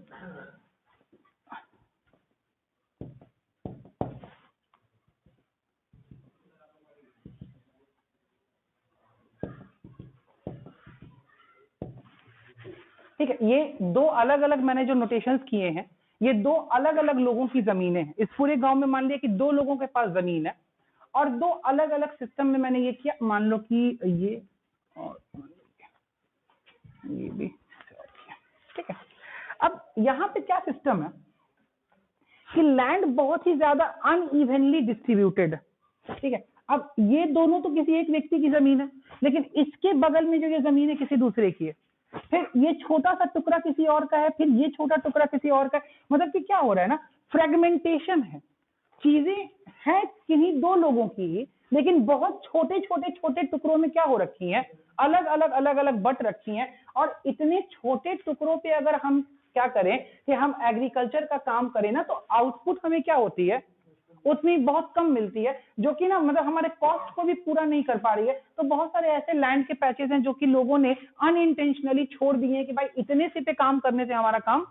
ठीक है, ये दो अलग अलग मैंने जो नोटेशंस किए हैं, ये दो अलग अलग लोगों की जमीनें हैं। इस पूरे गांव में मान लिया कि 2 लोगों के पास जमीन है, और 2 अलग अलग सिस्टम में मैंने ये किया। मान लो कि ये और ये भी, ठीक है। अब यहाँ पे क्या सिस्टम है कि लैंड बहुत ही ज्यादा अनइवनली डिस्ट्रीब्यूटेड है, ठीक है। अब ये दोनों तो किसी एक व्यक्ति की जमीन है, लेकिन इसके बगल में जो ये जमीन है किसी दूसरे की है, फिर ये छोटा सा टुकड़ा किसी और का है, फिर ये छोटा टुकड़ा किसी और का है। मतलब कि क्या हो रहा है ना, फ्रेगमेंटेशन है, चीजें हैं किन्हीं 2 लोगों की ही, लेकिन बहुत छोटे छोटे छोटे टुकड़ों में क्या हो रखी हैं, अलग अलग बट रखी हैं। और इतने छोटे टुकड़ों पे अगर हम क्या करें कि हम एग्रीकल्चर का काम करें ना, तो आउटपुट हमें क्या होती है, उतनी बहुत कम मिलती है, जो कि ना मतलब हमारे कॉस्ट को भी पूरा नहीं कर पा रही है। तो बहुत सारे ऐसे लैंड के पैचेस हैं जो कि लोगों ने अनइंटेंशनली छोड़ दिए हैं कि भाई इतने से पे काम करने से हमारा काम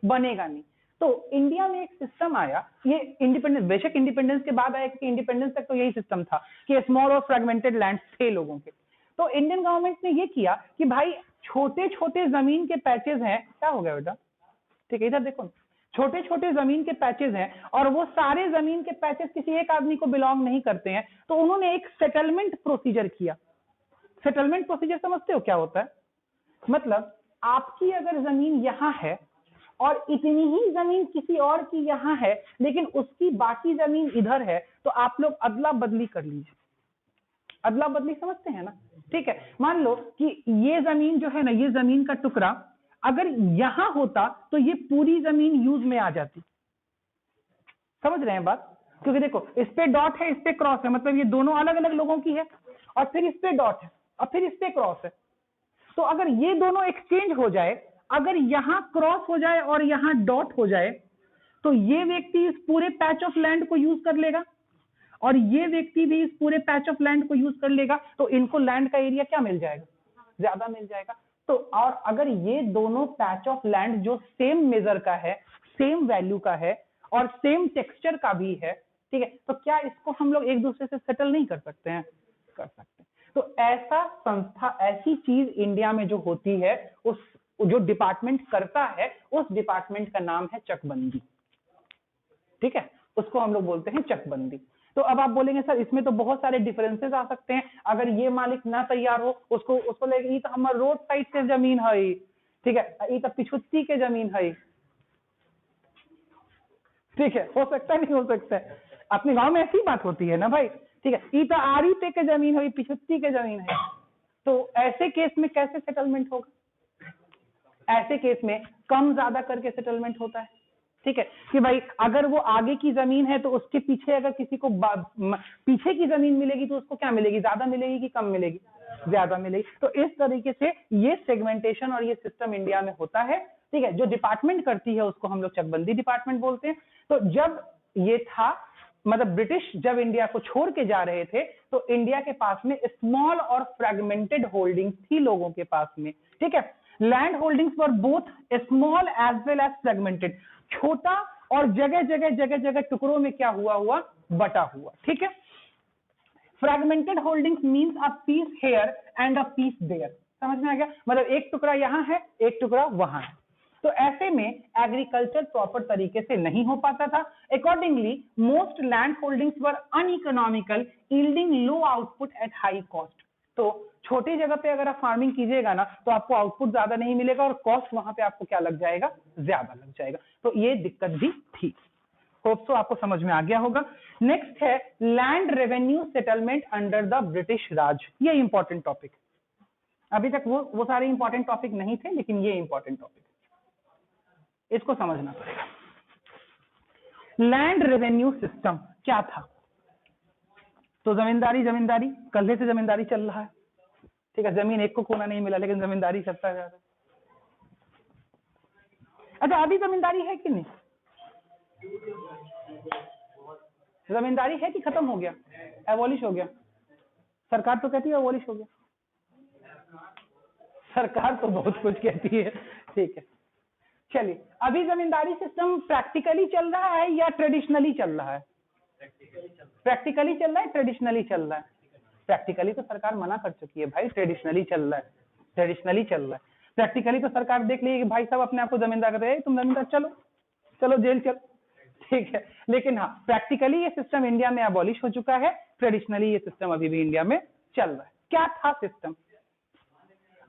बनेगा नहीं। तो इंडिया में एक सिस्टम आया, ये इंडिपेंडेंस, बेशक इंडिपेंडेंस के बाद आया, क्योंकि इंडिपेंडेंस तक तो यही सिस्टम था कि स्मॉल और फ्रेगमेंटेड लैंड थे लोगों के। तो इंडियन गवर्नमेंट ने ये किया कि भाई छोटे छोटे जमीन के पैचेस हैं, क्या हो गया बेटा, ठीक है इधर देखो, छोटे छोटे जमीन के पैचेस हैं, और वो सारे जमीन के पैचेस किसी एक आदमी को बिलोंग नहीं करते हैं। तो उन्होंने एक सेटलमेंट प्रोसीजर किया। सेटलमेंट प्रोसीजर समझते हो क्या होता है? मतलब आपकी अगर जमीन यहां है और इतनी ही जमीन किसी और की यहां है, लेकिन उसकी बाकी जमीन इधर है, तो आप लोग अदला बदली कर लीजिए। अदला बदली समझते हैं ना? ठीक है, मान लो कि ये जमीन जो है ना, ये जमीन का टुकड़ा अगर यहां होता तो ये पूरी जमीन यूज में आ जाती। समझ रहे हैं बात? क्योंकि देखो इस पे डॉट है, इस पे क्रॉस है, मतलब ये दोनों अलग अलग लोगों की है, और फिर इस पे डॉट है और फिर इस पे क्रॉस है। तो अगर ये दोनों एक्सचेंज हो जाए, अगर यहां क्रॉस हो जाए और यहां डॉट हो जाए, तो ये व्यक्ति इस पूरे पैच ऑफ लैंड को यूज कर लेगा और ये व्यक्ति भी इस पूरे पैच ऑफ लैंड को यूज कर लेगा। तो इनको लैंड का एरिया क्या मिल जाएगा, ज्यादा मिल जाएगा। तो और अगर ये दोनों पैच ऑफ लैंड जो सेम मेजर का है, सेम वैल्यू का है और सेम टेक्सचर का भी है, ठीक है, तो क्या इसको हम लोग एक दूसरे से सेटल नहीं कर सकते हैं? कर सकते हैं। तो ऐसा संस्था, ऐसी चीज इंडिया में जो होती है, उस जो डिपार्टमेंट करता है, उस डिपार्टमेंट का नाम है चकबंदी। ठीक है, उसको हम लोग बोलते हैं चकबंदी। तो अब आप बोलेंगे सर इसमें तो बहुत सारे डिफरेंसेस आ सकते हैं, अगर ये मालिक ना तैयार हो, उसको लेके ये तो हमारे रोड साइड से जमीन है, ठीक है, ये तो पिछुत्ती के जमीन है, ठीक है, हो सकता है नहीं हो सकता है, अपने गांव में ऐसी बात होती है ना भाई, ठीक है, ये तो आरी पे के जमीन है, पिछुत्ती के जमीन है। तो ऐसे केस में कैसे सेटलमेंट होगा? ऐसे केस में कम ज्यादा करके सेटलमेंट होता है। ठीक है, कि भाई अगर वो आगे की जमीन है तो उसके पीछे अगर किसी को पीछे की जमीन मिलेगी तो उसको क्या मिलेगी, ज्यादा मिलेगी कि कम मिलेगी, ज्यादा मिलेगी। तो इस तरीके से ये सेगमेंटेशन और ये सिस्टम इंडिया में होता है। ठीक है, जो डिपार्टमेंट करती है उसको हम लोग चकबंदी डिपार्टमेंट बोलते हैं। तो जब ये था, मतलब ब्रिटिश जब इंडिया को छोड़ के जा रहे थे, तो इंडिया के पास में स्मॉल और फ्रेगमेंटेड होल्डिंग थी लोगों के पास में। ठीक है, land holdings were both small as well as fragmented, छोटा और जगह टुकड़ों में क्या हुआ बटा हुआ। ठीक है, fragmented holdings means a piece here and a piece there. समझ में आ गया? मतलब एक टुकड़ा यहां है, एक टुकड़ा वहां है। तो ऐसे में एग्रीकल्चर प्रॉपर तरीके से नहीं हो पाता था। Accordingly most land holdings were uneconomical, yielding low output at high cost. तो छोटी जगह पे अगर आप फार्मिंग कीजिएगा ना, तो आपको आउटपुट ज्यादा नहीं मिलेगा और कॉस्ट वहां पे आपको क्या लग जाएगा, ज्यादा लग जाएगा। तो ये दिक्कत भी थी। होप सो आपको समझ में आ गया होगा। नेक्स्ट है land revenue settlement under the British Raj. ये इंपॉर्टेंट टॉपिक, अभी तक वो सारे इंपॉर्टेंट टॉपिक नहीं थे, लेकिन ये इंपॉर्टेंट टॉपिक, इसको समझना पड़ेगा। लैंड रेवेन्यू सिस्टम क्या था? तो जमींदारी कल्हे से जमींदारी चल रहा है। ठीक है, जमीन एक को कोना नहीं मिला, लेकिन जमींदारी चलता जा रहा है। अच्छा, अभी जमींदारी है कि नहीं? जमींदारी है कि खत्म हो गया, एबॉलिश हो गया? सरकार तो कहती है एबॉलिश हो गया, सरकार तो बहुत कुछ कहती है। ठीक है, चलिए अभी जमींदारी सिस्टम प्रैक्टिकली चल रहा है या ट्रेडिशनली चल रहा है? प्रैक्टिकली चल रहा है, ट्रेडिशनली चल रहा है? प्रैक्टिकली तो सरकार मना कर चुकी है भाई, ट्रेडिशनली चल रहा है, ट्रेडिशनली चल रहा है। प्रैक्टिकली तो सरकार देख ली कि भाई साहब अपने आप को जमींदार कहते हैं, तुम जमींदार चलो चलो जेल चलो, ठीक है। लेकिन हाँ, प्रैक्टिकली ये सिस्टम इंडिया में अबॉलिश हो चुका है, ट्रेडिशनली ये सिस्टम अभी भी इंडिया में चल रहा है। क्या था सिस्टम?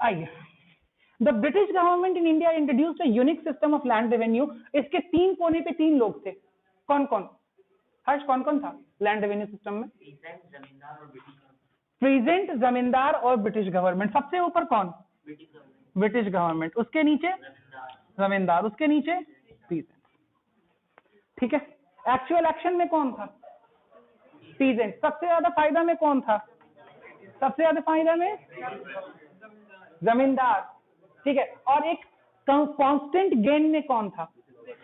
आइए, the British government in India introduced a unique system of land revenue. इसके 3 कोने पे 3 लोग थे, कौन कौन? हर्ष, कौन कौन था लैंड रेवेन्यू सिस्टम में? प्रेजेंट जमींदार और ब्रिटिश गवर्नमेंट। सबसे ऊपर कौन? ब्रिटिश गवर्नमेंट, उसके नीचे जमींदार, उसके नीचे पीजेंट। ठीक है, एक्चुअल एक्शन में कौन था? पीजेंट। सबसे ज्यादा फायदा में कौन था? सबसे ज्यादा फायदा में जमींदार। ठीक है, और एक कांस्टेंट गेन में कौन था?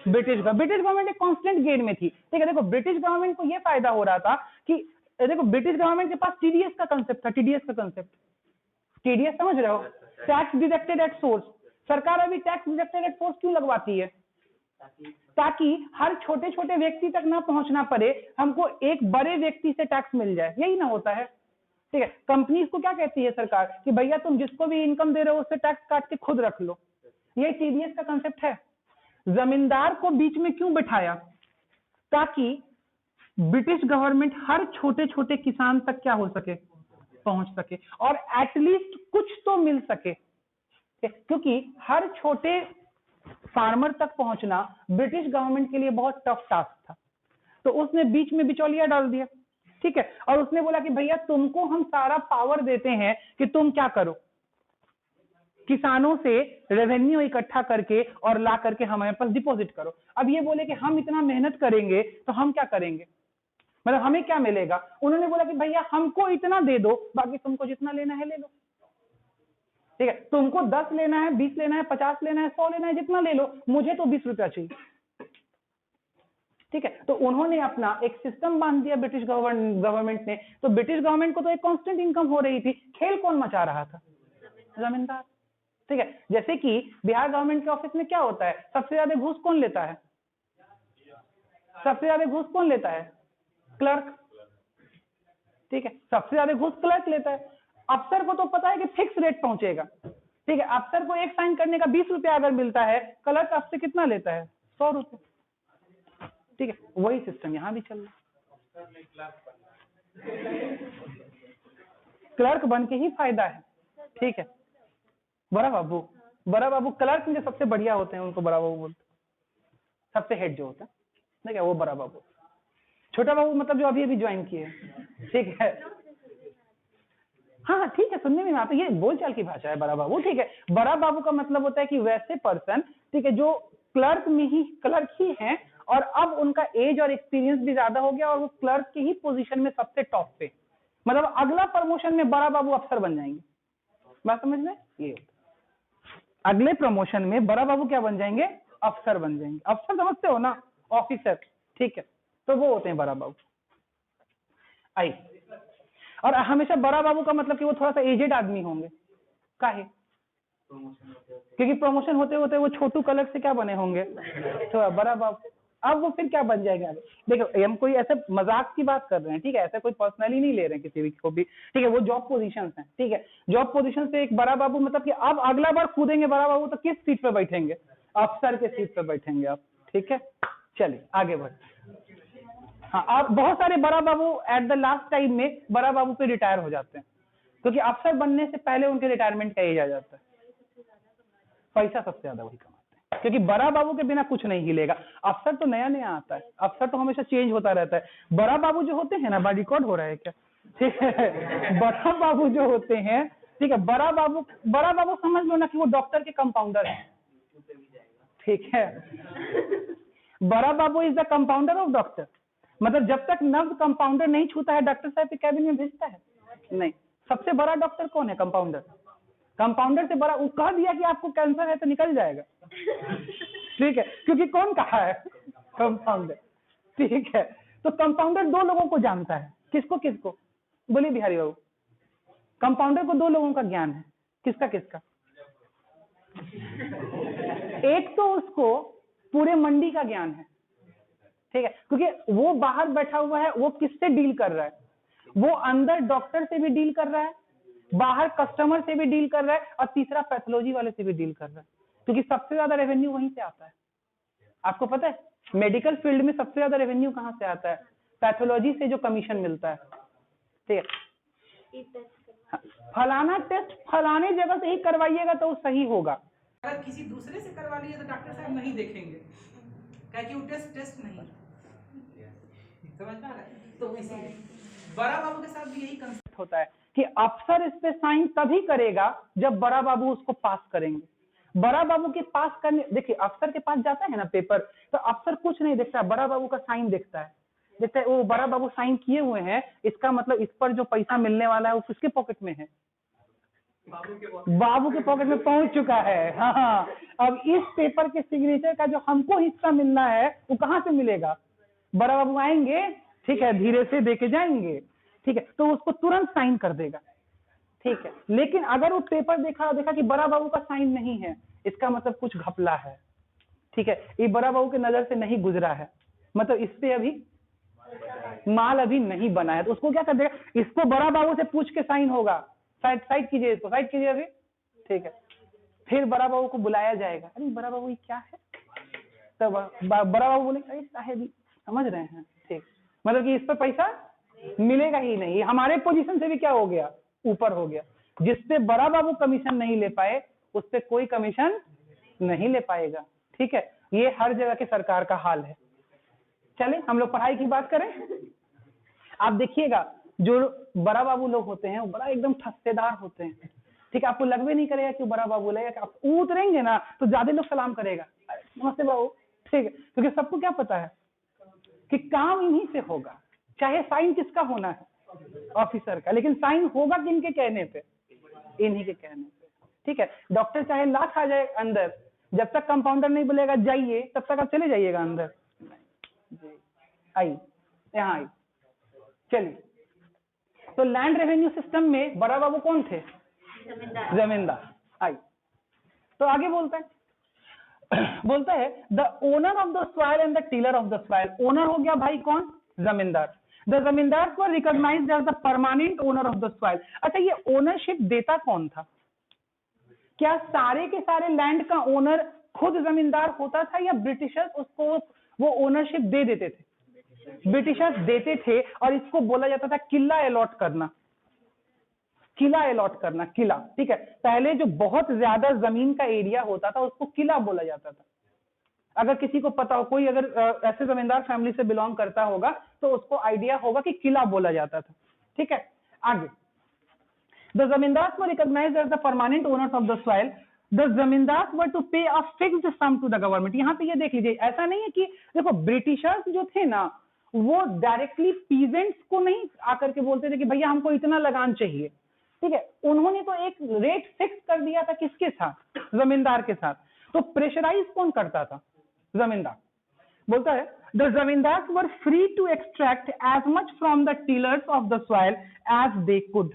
ब्रिटिश गवर्नमेंट एक कांस्टेंट गेन में थी। ठीक है, देखो ब्रिटिश गवर्नमेंट को यह फायदा हो रहा था कि देखो ब्रिटिश गवर्नमेंट के पास टीडीएस का कंसेप्ट था। टीडीएस का कंसेप्ट, टीडीएस समझ रहे हो? Tax deducted at source. सरकार अभी टैक्स डिडक्टेड एट सोर्स क्यों लगवाती है? ताकि हर छोटे छोटे व्यक्ति तक ना पहुंचना पड़े, हमको एक बड़े व्यक्ति से टैक्स मिल जाए, यही ना होता है। ठीक है, कंपनीज को क्या कहती है सरकार कि भैया तुम जिसको भी इनकम दे रहे हो उससे टैक्स काट के खुद रख लो। ये टीडीएस का कंसेप्ट है। जमींदार को बीच में क्यों बिठाया? ताकि ब्रिटिश गवर्नमेंट हर छोटे छोटे किसान तक क्या हो सके? पहुंच सके, और एटलीस्ट कुछ तो मिल सके। क्योंकि हर छोटे फार्मर तक पहुंचना ब्रिटिश गवर्नमेंट के लिए बहुत टफ टास्क था, तो उसने बीच में बिचौलिया डाल दिया। ठीक है, और उसने बोला कि भैया तुमको हम सारा पावर देते हैं कि तुम क्या करो, किसानों से रेवेन्यू इकट्ठा करके और ला करके हमारे पास डिपॉजिट करो। अब ये बोले कि हम इतना मेहनत करेंगे तो हम क्या करेंगे, मतलब हमें क्या मिलेगा? उन्होंने बोला कि भैया हमको इतना दे दो, बाकी तुमको जितना लेना है ले लो। ठीक है, तुमको 10 लेना है, 20 लेना है, 50 लेना है, 100 लेना है, जितना ले लो, मुझे तो 20 रुपया चाहिए। ठीक है, तो उन्होंने अपना एक सिस्टम बांध दिया ब्रिटिश गवर्नमेंट ने। तो ब्रिटिश गवर्नमेंट को तो एक कांस्टेंट इनकम हो रही थी, खेल कौन मचा रहा था? जमींदार। ठीक है, जैसे कि बिहार गवर्नमेंट के ऑफिस में क्या होता है, सबसे ज्यादा घूस कौन लेता है? सबसे ज्यादा घूस कौन लेता है? क्लर्क। ठीक है, सबसे ज्यादा घूस क्लर्क लेता है। अफसर को तो पता है कि फिक्स रेट पहुंचेगा। ठीक है, अफसर को एक साइन करने का 20 रुपया अगर मिलता है, क्लर्क आपसे कितना लेता है? 100 रुपये। ठीक है, वही सिस्टम यहां भी चल रहा है। क्लर्क बन के ही फायदा है। ठीक है, बड़ा बाबू क्लर्क में सबसे बढ़िया होते हैं, उनको बड़ा बाबू बोलते हैं। सबसे हेड जो होता है, ठीक है, वो बड़ा बाबू। छोटा बाबू मतलब जो अभी अभी ज्वाइन किए। ठीक है, हाँ ठीक है, सुनने में आता है, ये बोलचाल की भाषा है बड़ा बाबू। ठीक है, बड़ा बाबू का मतलब होता है कि वैसे पर्सन, ठीक है, जो क्लर्क में ही क्लर्क ही हैं और अब उनका एज और एक्सपीरियंस भी ज्यादा हो गया और वो क्लर्क की ही पोजीशन में सबसे टॉप पे, मतलब अगला प्रमोशन में बड़ा बाबू अफसर बन जाएंगे। बात समझ में? ये अगले प्रमोशन में बड़ा बाबू क्या बन जाएंगे? अफसर बन जाएंगे। अफसर समझते हो ना, ऑफिसर। ठीक है, तो वो होते हैं बड़ा बाबू। आई, और हमेशा बड़ा बाबू का मतलब कि वो थोड़ा सा एजेड आदमी होंगे। काहे? क्योंकि प्रमोशन होते होते वो छोटू क्लर्क से क्या बने होंगे? तो बड़ा बाबू। अब वो फिर क्या बन जाएगा? देखो हम कोई ऐसे मजाक की बात कर रहे हैं, ठीक है, ऐसा कोई पर्सनली नहीं ले रहे हैं किसी भी को भी। ठीक है, वो जॉब पोजीशंस हैं। ठीक है, जॉब पोजीशन से एक बड़ा बाबू मतलब कि अब अगला बार कूदेंगे बड़ा बाबू तो किस सीट पे बैठेंगे? अफसर के सीट पे बैठेंगे आप। ठीक है, चलिए आगे बढ़ते। हाँ, अब बहुत सारे बड़ा बाबू एट द लास्ट टाइम में बड़ा बाबू पे रिटायर हो जाते हैं, क्योंकि अफसर बनने से पहले उनके रिटायरमेंट का एज आ जाता है। पैसा सबसे ज्यादा वही कमाते हैं, क्योंकि बड़ा बाबू के बिना कुछ नहीं हिलेगा। अफसर तो नया नया आता है, अफसर तो हमेशा चेंज होता रहता है। बड़ा बाबू जो होते हैं ना, बाय रिकॉर्ड हो रहा है क्या? ठीक है, बड़ा बाबू जो होते हैं, ठीक है, बड़ा बाबू समझ लो ना कि वो डॉक्टर के कंपाउंडर है। ठीक है, बड़ा babu is the compounder of doctor. मतलब जब तक नर्व कंपाउंडर नहीं छूता है, डॉक्टर साहब के कैबिन में भेजता है नहीं। सबसे बड़ा डॉक्टर कौन है? कंपाउंडर। कंपाउंडर से बड़ा, वो कह दिया कि आपको कैंसर है तो निकल जाएगा। ठीक है, क्योंकि कौन कहा है? कंपाउंडर, ठीक है। तो कंपाउंडर दो लोगों को जानता है, किसको किसको, बोलिए बिहारी बाबू। कंपाउंडर को दो लोगों का ज्ञान है, किसका किसका? एक तो उसको पूरे मंडी का ज्ञान है, ठीक है, क्योंकि वो बाहर बैठा हुआ है, वो किससे डील कर रहा है, वो अंदर डॉक्टर से भी डील कर रहा है, बाहर कस्टमर से भी डील कर रहा है, और तीसरा पैथोलॉजी वाले से भी डील कर रहा है, क्योंकि सबसे ज्यादा रेवेन्यू वहीं से आता है। आपको पता है मेडिकल फील्ड में सबसे ज्यादा रेवेन्यू कहां से आता है? पैथोलॉजी से जो कमीशन मिलता है, ठीक है। फलाना टेस्ट फलाने जगह से ही करवाइएगा तो वो सही होगा। अगर किसी दूसरे से करवा लिए तो डॉक्टर साहब नहीं देखेंगे, क्या कि वो टेस्ट नहीं समझ पा रहे हैं। तो इसीलिए बड़ा बाबू के साथ भी यही कंसेप्ट होता है कि अफसर इस पे साइन तभी करेगा जब बड़ा बाबू उसको पास करेंगे। बड़ा बाबू के पास करने, देखिए अफसर के पास जाता है ना पेपर, तो अफसर कुछ नहीं देखता, बड़ा बाबू का साइन देखता है, देखता है वो बड़ा बाबू साइन किए हुए हैं, इसका मतलब इस पर जो पैसा मिलने वाला है वो किसके पॉकेट में है? बाबू के पॉकेट में पहुंच चुका है। हाँ, अब इस पेपर के सिग्नेचर का जो हमको हिस्सा मिलना है वो कहां से मिलेगा? बड़ा बाबू आएंगे, ठीक है, धीरे से देके जाएंगे, ठीक है, तो उसको तुरंत साइन कर देगा, ठीक है। लेकिन अगर वो पेपर देखा कि बड़ा बाबू का साइन नहीं है, इसका मतलब कुछ घपला है, ठीक है, ये बड़ा बाबू के नजर से नहीं गुजरा है, मतलब इस पे अभी माल अभी नहीं बना है, तो उसको क्या कर देगा? इसको बड़ा बाबू से पूछ के साइन होगा, साइड कीजिए, इसको साइड कीजिए अभी, ठीक है। फिर बड़ा बाबू को बुलाया जाएगा, अरे बड़ा बाबू ये क्या है? तब बड़ा बाबू बोले अरे साहेब समझ रहे हैं, ठीक, मतलब कि इस पर पैसा मिलेगा ही नहीं, हमारे पोजीशन से भी क्या हो गया? ऊपर हो गया। जिससे बड़ा बाबू कमीशन नहीं ले पाए उससे कोई कमीशन नहीं ले पाएगा, ठीक है। ये हर जगह के सरकार का हाल है। चले हम लोग पढ़ाई की बात करें। आप देखिएगा जो बड़ा बाबू लोग होते हैं वो बड़ा एकदम ठस्सेदार होते हैं, ठीक है, आपको लगभग नहीं करेगा कि बड़ा बाबू, लगेगा कि आप उतरेंगे ना तो ज्यादा लोग सलाम करेगा, नमस्ते बाबू, ठीक है, क्योंकि सबको क्या पता है कि काम इन्हीं से होगा, चाहे साइन किसका होना है? ऑफिसर का, लेकिन साइन होगा किनके कहने पे? इन्हीं के कहने पे, ठीक है। डॉक्टर चाहे लाख आ जाए अंदर, जब तक कंपाउंडर नहीं बोलेगा जाइए तब तक आप चले जाइएगा अंदर, आई यहाँ आई, चलिए। तो लैंड रेवेन्यू सिस्टम में बड़ा बाबू कौन थे? जमींदार। आई तो आगे बोलता है the owner of the soil and the tiller of the soil. Owner हो गया भाई कौन? Zamindar. The zamindar were recognized as the permanent owner of the soil. अच्छा, ये ओनरशिप देता कौन था? क्या सारे के सारे लैंड का ओनर खुद जमींदार होता था या ब्रिटिशर्स उसको वो ओनरशिप दे देते थे? ब्रिटिशर्स देते थे, और इसको बोला जाता था किला अलॉट करना, किला अलॉट करना, किला, ठीक है। पहले जो बहुत ज्यादा जमीन का एरिया होता था उसको किला बोला जाता था। अगर किसी को पता हो, कोई अगर ऐसे जमींदार फैमिली से बिलोंग करता होगा तो उसको आइडिया होगा कि किला बोला जाता था, ठीक है। आगे, the zamindars were recognized as the permanent owners of the soil. The zamindars were to pay a fixed sum to the government. यहां पे ये देख लीजिए, ऐसा नहीं है कि देखो ब्रिटिशर्स जो थे ना वो डायरेक्टली पीजेंट्स को नहीं आकर के बोलते थे कि भैया हमको इतना लगान चाहिए, ठीक है। उन्होंने तो एक रेट फिक्स कर दिया था, किसके साथ? जमींदार के साथ। तो प्रेशराइज कौन करता था? जमींदार। बोलता है the zamindars were free to extract as much from the tillers of the soil as they could.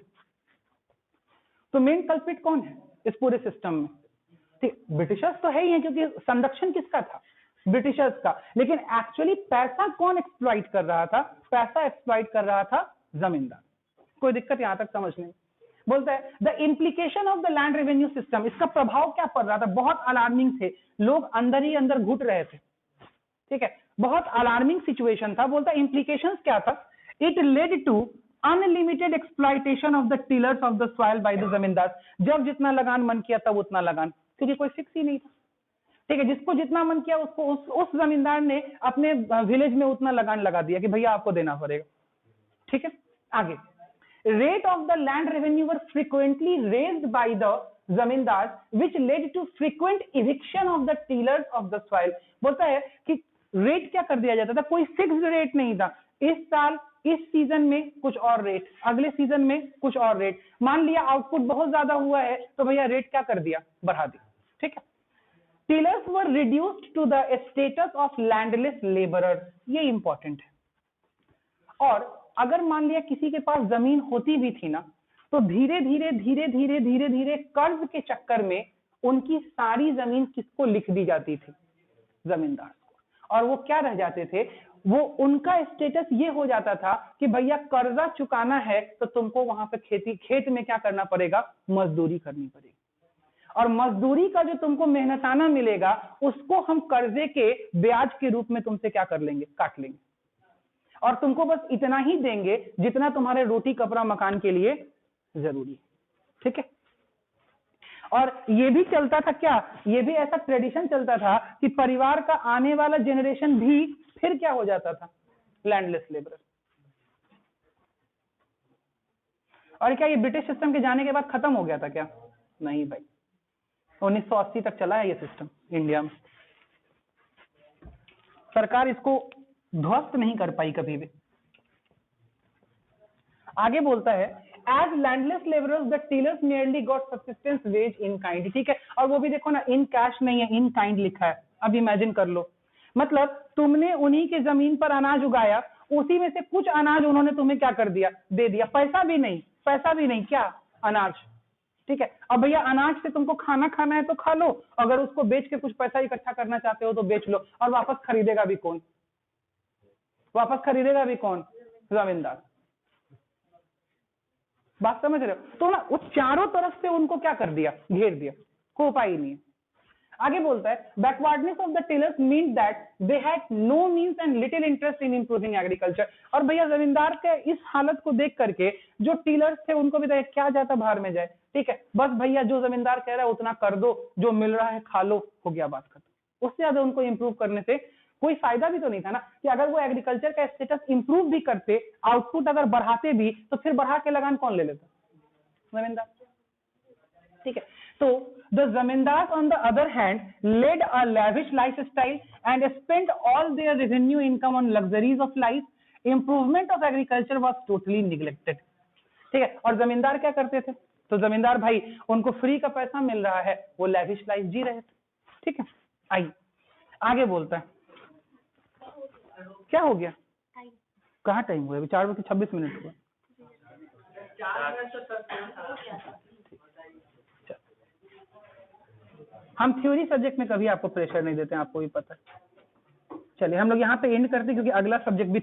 तो मेन कल्पिट कौन है इस पूरे सिस्टम में? ठीक, ब्रिटिशर्स तो है ही है, क्योंकि संरक्षण किसका था? ब्रिटिशर्स का। लेकिन एक्चुअली पैसा कौन एक्सप्लॉइट कर रहा था? पैसा एक्सप्लॉइट कर रहा था जमींदार। कोई दिक्कत यहां तक समझ नहीं। बोलता है the implication of the land revenue system. इसका प्रभाव क्या पड़ रहा था? बहुत अलार्मिंग थे, लोग अंदर ही अंदर घुट रहे थे, ठीक है, बहुत अलार्मिंग सिचुएशन था। बोलता है इम्प्लीकेशंस क्या था? It led to unlimited exploitation of the tillers of the soil by the zamindar. जब जितना लगान मन किया तब उतना लगान, क्योंकि कोई फिक्स ही नहीं था, ठीक है। जिसको जितना मन किया उसको उस जमींदार ने अपने विलेज में उतना लगान लगा दिया कि भैया आपको देना पड़ेगा, ठीक है। आगे, rate of the land revenue were frequently raised by the zamindars which led to frequent eviction of the tillers of the soil। बोलता है कि रेट क्या कर दिया जाता था? कोई फिक्स्ड रेट नहीं था। इस साल इस सीजन में कुछ और रेट, अगले सीजन में कुछ और रेट। मान लिया आउटपुट बहुत ज्यादा हुआ है तो भैया रेट क्या कर दिया? बढ़ा दिया, ठीक है। Tillers were reduced to the status of landless labourer, ये इंपॉर्टेंट है। और अगर मान लिया किसी के पास जमीन होती भी थी ना, तो धीरे धीरे कर्ज के चक्कर में उनकी सारी जमीन किसको लिख दी जाती थी? जमींदार को। और वो क्या रह जाते थे, वो उनका स्टेटस ये हो जाता था कि भैया कर्जा चुकाना है तो तुमको वहां पे खेत में क्या करना पड़ेगा? मजदूरी करनी पड़ेगी। और मजदूरी का जो तुमको मेहनताना मिलेगा उसको हम कर्जे के ब्याज के रूप में तुमसे क्या कर लेंगे? काट लेंगे। और तुमको बस इतना ही देंगे जितना तुम्हारे रोटी कपड़ा मकान के लिए जरूरी है। ठीक है। और ये भी चलता था क्या, ये भी ऐसा ट्रेडिशन चलता था कि परिवार का आने वाला जनरेशन भी फिर क्या हो जाता था? Landless labourer. और क्या ये ब्रिटिश सिस्टम के जाने के बाद खत्म हो गया था क्या? नहीं भाई, 1980 तक चला है ये सिस्टम इंडिया में। सरकार इसको ध्वस्त नहीं कर पाई कभी भी। आगे बोलता है, as landless labourers the tillers merely got subsistence wage in kind. ठीक है, और वो भी देखो ना, इन कैश नहीं है, इन काइंड लिखा है। अब इमेजिन कर लो, मतलब तुमने उन्हीं की जमीन पर अनाज उगाया, उसी में से कुछ अनाज उन्होंने तुम्हें क्या कर दिया? दे दिया। पैसा भी नहीं, क्या? अनाज। ठीक है, अब भैया अनाज से तुमको खाना खाना है तो खा लो, अगर उसको बेच के कुछ पैसा इकट्ठा करना चाहते हो तो बेच लो। और वापस खरीदेगा भी कौन? जमींदार। बात समझ रहे हो? तो ना वो चारों तरफ से उनको क्या कर दिया? घेर दिया, कोई उपाय ही नहीं है। आगे बोलता है, backwardness of the tillers mean that they had no means and little interest in improving agriculture. और भैया जमींदार के इस हालत को देख करके जो टिलर्स थे उनको भी था क्या जाता बाहर में जाए। ठीक है, बस भैया जो जमींदार कह रहा है उतना कर दो, जो मिल रहा है खा लो, हो गया बात खत्म। उससे ज्यादा उनको इंप्रूव करने से कोई फायदा भी तो नहीं था ना, कि अगर वो एग्रीकल्चर का स्टेटस इंप्रूव भी करते, आउटपुट अगर बढ़ाते भी, तो फिर बढ़ा के लगान कौन ले लेता? जमींदार। ठीक है, तो the zamindars on the other hand led a lavish lifestyle and spent all their revenue income on luxuries of life. Improvement of agriculture was totally neglected. ठीक है, और जमींदार क्या करते थे? तो जमींदार भाई उनको फ्री का पैसा मिल रहा है, वो लैविश लाइफ जी रहे थे। ठीक है, आइए आगे बोलता है, क्या हो गया? कहाँ टाइम हुआ? अभी 4:26 हुआ। हम थ्योरी सब्जेक्ट में कभी आपको प्रेशर नहीं देते हैं, आपको भी पता है। चलिए हम लोग यहाँ पे एंड करते हैं, क्योंकि अगला सब्जेक्ट भी